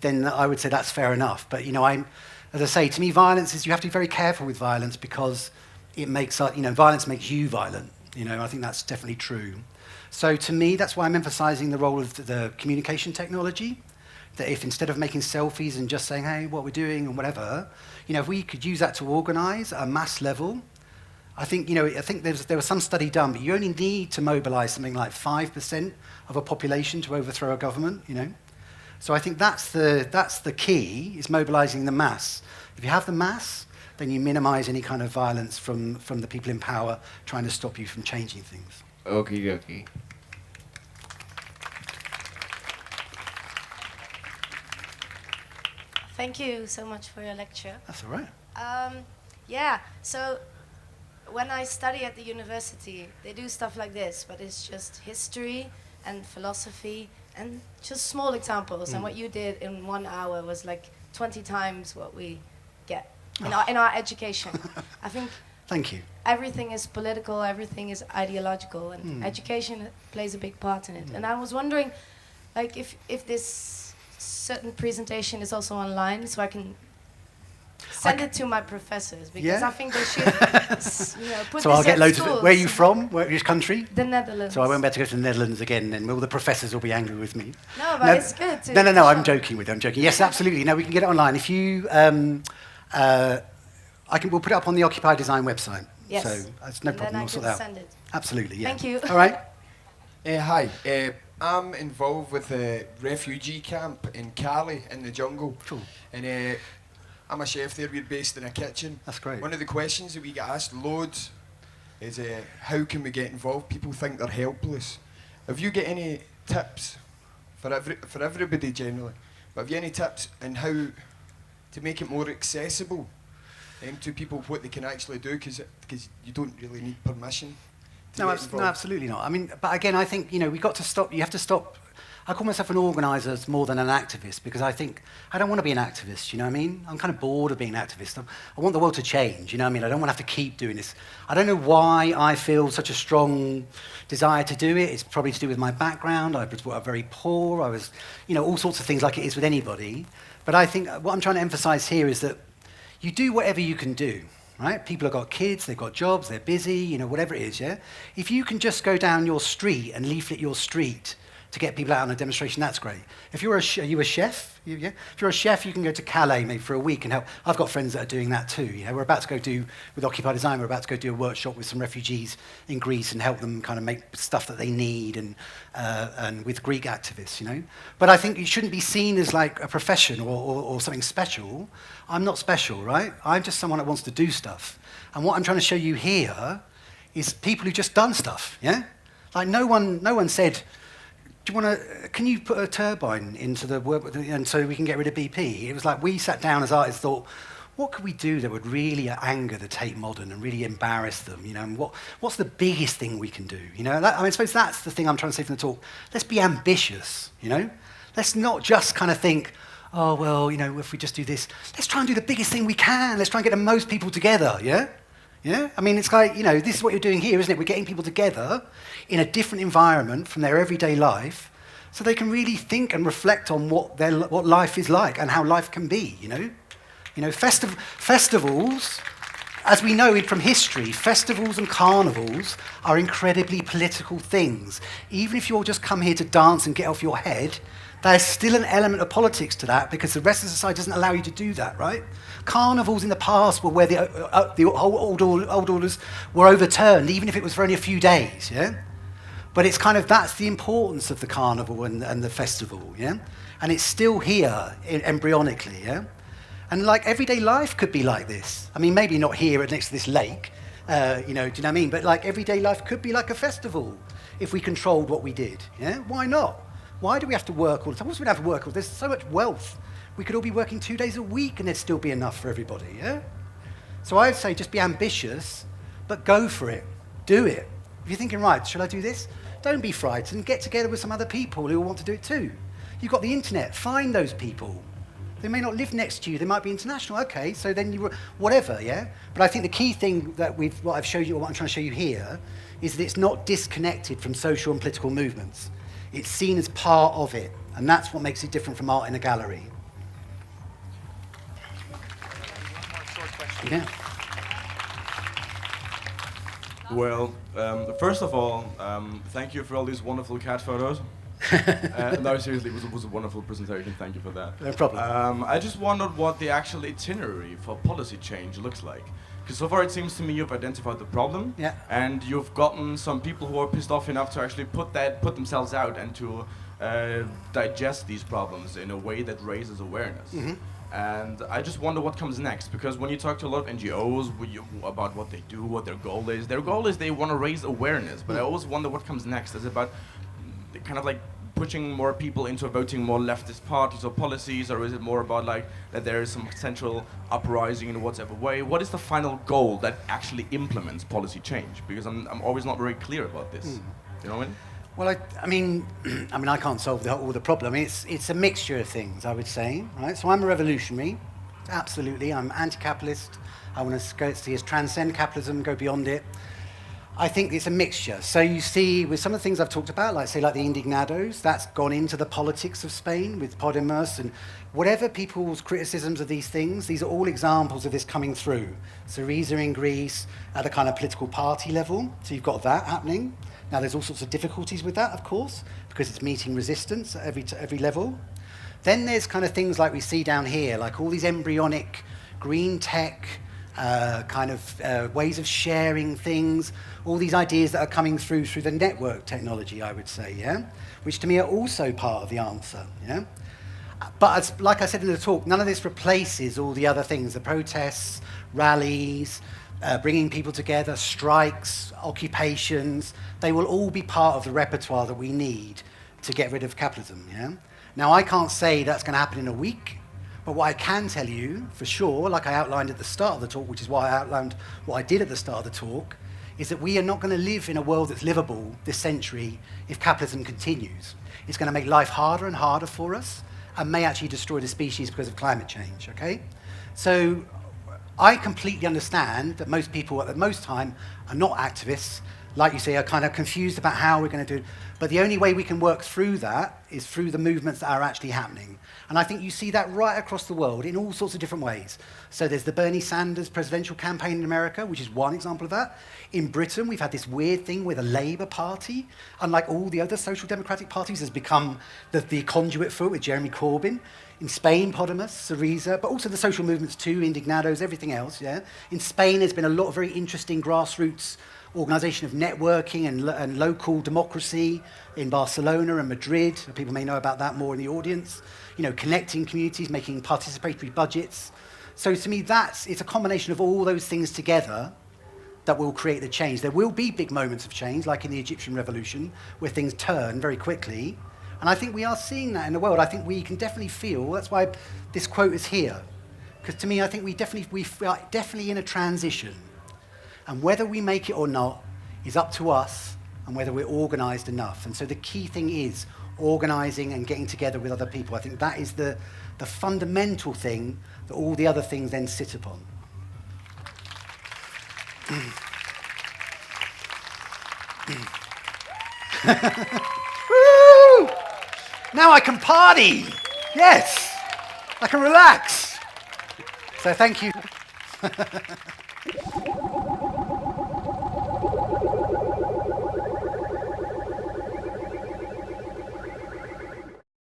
Speaker 2: then I would say that's fair enough. But as I say, to me, violence is, you have to be very careful with violence, because it makes violence makes you violent. I think that's definitely true. So to me, that's why I'm emphasising the role of the communication technology. That if instead of making selfies and just saying, hey, what we're doing and whatever, if we could use that to organise at a mass level, I think there was some study done, but you only need to mobilise something like 5% of a population to overthrow a government. So I think that's the key, is mobilising the mass. If you have the mass, then you minimise any kind of violence from the people in power trying to stop you from changing things.
Speaker 10: Okie dokie.
Speaker 11: Thank you so much for your lecture.
Speaker 2: That's all right.
Speaker 11: So when I study at the university, they do stuff like this, but it's just history and philosophy and just small examples. And what you did in 1 hour was like 20 times what we get. in our education. I think
Speaker 2: Thank you.
Speaker 11: everything is political, everything is ideological, and education plays a big part in it. And I was wondering, like, if this certain presentation is also online, so I can send it to my professors, because I think they should put
Speaker 2: so
Speaker 11: this
Speaker 2: I'll get
Speaker 11: at
Speaker 2: loads
Speaker 11: schools.
Speaker 2: of it. Where are you from? Which country?
Speaker 11: The Netherlands.
Speaker 2: So I won't be able to go to the Netherlands again, and all the professors will be angry with me.
Speaker 11: No, but it's good to...
Speaker 2: No, I'm joking with you, I'm joking. Yes, absolutely. No, we can get it online. If you... we'll put it up on the Occupy Design website.
Speaker 11: Yes.
Speaker 2: So it's no problem, we'll sort that out.
Speaker 11: Send it.
Speaker 2: Absolutely, yeah.
Speaker 11: Thank you.
Speaker 2: All right.
Speaker 12: Hi. I'm involved with a refugee camp in Cali in the jungle.
Speaker 2: Cool.
Speaker 12: And I'm a chef there. We're based in a kitchen.
Speaker 2: That's great.
Speaker 12: One of the questions that we get asked loads is how can we get involved? People think they're helpless. Have you got any tips for everybody generally? But have you any tips on how to make it more accessible to people what they can actually do? Because you don't really need permission.
Speaker 2: No, absolutely not. I mean, but again, I think, we've got to stop. You have to stop. I call myself an organizer more than an activist, because I think I don't want to be an activist, you know what I mean? I'm kind of bored of being an activist. I want the world to change, you know what I mean? I don't want to have to keep doing this. I don't know why I feel such a strong desire to do it. It's probably to do with my background. I was brought up very poor. I was, all sorts of things like it is with anybody. But I think what I'm trying to emphasize here is that you do whatever you can do. Right? People have got kids, they've got jobs, they're busy, whatever it is, yeah? If you can just go down your street and leaflet your street to get people out on a demonstration, that's great. If you're are you a chef? Yeah? If you're a chef, you can go to Calais maybe for a week and help. I've got friends that are doing that too. We're about to go do, with Occupy Design, we're about to go do a workshop with some refugees in Greece and help them kind of make stuff that they need and with Greek activists, But I think it shouldn't be seen as like a profession or something special. I'm not special, right? I'm just someone that wants to do stuff. And what I'm trying to show you here is people who've just done stuff, yeah? Like no one said, can you put a turbine into the work, and so we can get rid of BP? It was like we sat down as artists, thought, what could we do that would really anger the Tate Modern and really embarrass them? And what's the biggest thing we can do? I suppose that's the thing I'm trying to say from the talk. Let's be ambitious. Let's not just kind of think, oh well, if we just do this, let's try and do the biggest thing we can. Let's try and get the most people together. Yeah. Yeah, I mean, it's like, this is what you're doing here, isn't it? We're getting people together in a different environment from their everyday life so they can really think and reflect on what life is like and how life can be, Festivals, as we know from history, festivals and carnivals are incredibly political things. Even if you'll just come here to dance and get off your head, there's still an element of politics to that because the rest of society doesn't allow you to do that, right? Carnivals in the past were where the old orders were overturned, even if it was for only a few days, yeah? But it's kind of, that's the importance of the carnival and the festival, yeah? And it's still here embryonically, yeah? And like everyday life could be like this. I mean, maybe not here next to this lake, do you know what I mean? But like everyday life could be like a festival if we controlled what we did, yeah? Why not? Why do we have to work all the time? What's we have to work all? There's so much wealth. We could all be working 2 days a week and there'd still be enough for everybody, yeah? So I'd say just be ambitious, but go for it. Do it. If you're thinking, right, should I do this? Don't be frightened. Get together with some other people who want to do it too. You've got the internet. Find those people. They may not live next to you. They might be international. Okay, so then whatever, yeah? But I think the key thing that what I've showed you, or what I'm trying to show you here, is that it's not disconnected from social and political movements. It's seen as part of it, and that's what makes it different from art in a gallery. Yeah.
Speaker 13: Well, first of all, thank you for all these wonderful cat photos. No, seriously, it was a wonderful presentation. Thank you for that.
Speaker 2: No problem.
Speaker 13: I just wondered what the actual itinerary for policy change looks like. Because so far it seems to me you've identified the problem,
Speaker 2: yeah,
Speaker 13: and you've gotten some people who are pissed off enough to actually put themselves out and to digest these problems in a way that raises awareness.
Speaker 2: Mm-hmm.
Speaker 13: And I just wonder what comes next, because when you talk to a lot of NGOs about what they do, what their goal is they want to raise awareness, but I always wonder what comes next. Is it about kind of like pushing more people into voting more leftist parties or policies, or is it more about like that there is some central uprising in whatever way? What is the final goal that actually implements policy change? Because I'm always not very clear about this. You know what I mean?
Speaker 2: Well, I mean, I can't solve all the problem. It's a mixture of things, I would say, right? So I'm a revolutionary,
Speaker 6: Absolutely. I'm anti-capitalist. I want to see us transcend capitalism, go beyond it. I think it's a mixture. So you see, with some of the things I've talked about, like the Indignados, that's gone into the politics of Spain with Podemos, and whatever people's criticisms of these things, these are all examples of this coming through. Syriza in Greece, at the kind of political party level, so you've got that happening. Now there's all sorts of difficulties with that, of course, because it's meeting resistance at every level. Then there's kind of things like we see down here, like all these embryonic green tech, ways of sharing things, all these ideas that are coming through the network technology, I would say, yeah? Which to me are also part of the answer, yeah? But like I said in the talk, none of this replaces all the other things, the protests, rallies, bringing people together, strikes, occupations. They will all be part of the repertoire that we need to get rid of capitalism, yeah? Now, I can't say that's going to happen in a week, but what I can tell you, for sure, like I outlined at the start of the talk, which is why I outlined what I did at the start of the talk, is that we are not going to live in a world that's livable this century if capitalism continues. It's going to make life harder and harder for us and may actually destroy the species because of climate change, okay? So I completely understand that most people at most time are not activists, like you say, are kind of confused about how we're going to do it. But the only way we can work through that is through the movements that are actually happening. And I think you see that right across the world in all sorts of different ways. So there's the Bernie Sanders presidential campaign in America, which is one example of that. In Britain, we've had this weird thing where the Labour Party, unlike all the other social democratic parties, has become the conduit for it with Jeremy Corbyn. In Spain, Podemos, Syriza, but also the social movements too, Indignados, everything else, yeah? In Spain, there's been a lot of very interesting grassroots organisation of networking and local democracy in Barcelona and Madrid. People may know about that more in the audience. You know, connecting communities, making participatory budgets. So to me, it's a combination of all those things together that will create the change. There will be big moments of change, like in the Egyptian revolution, where things turn very quickly. And I think we are seeing that in the world. I think we can definitely feel, that's why this quote is here. Because to me, I think we are definitely in a transition. And whether we make it or not is up to us and whether we're organised enough. And so the key thing is organising and getting together with other people. I think that is the fundamental thing that all the other things then sit upon. Woo! Now I can party! Yes! I can relax! So thank you.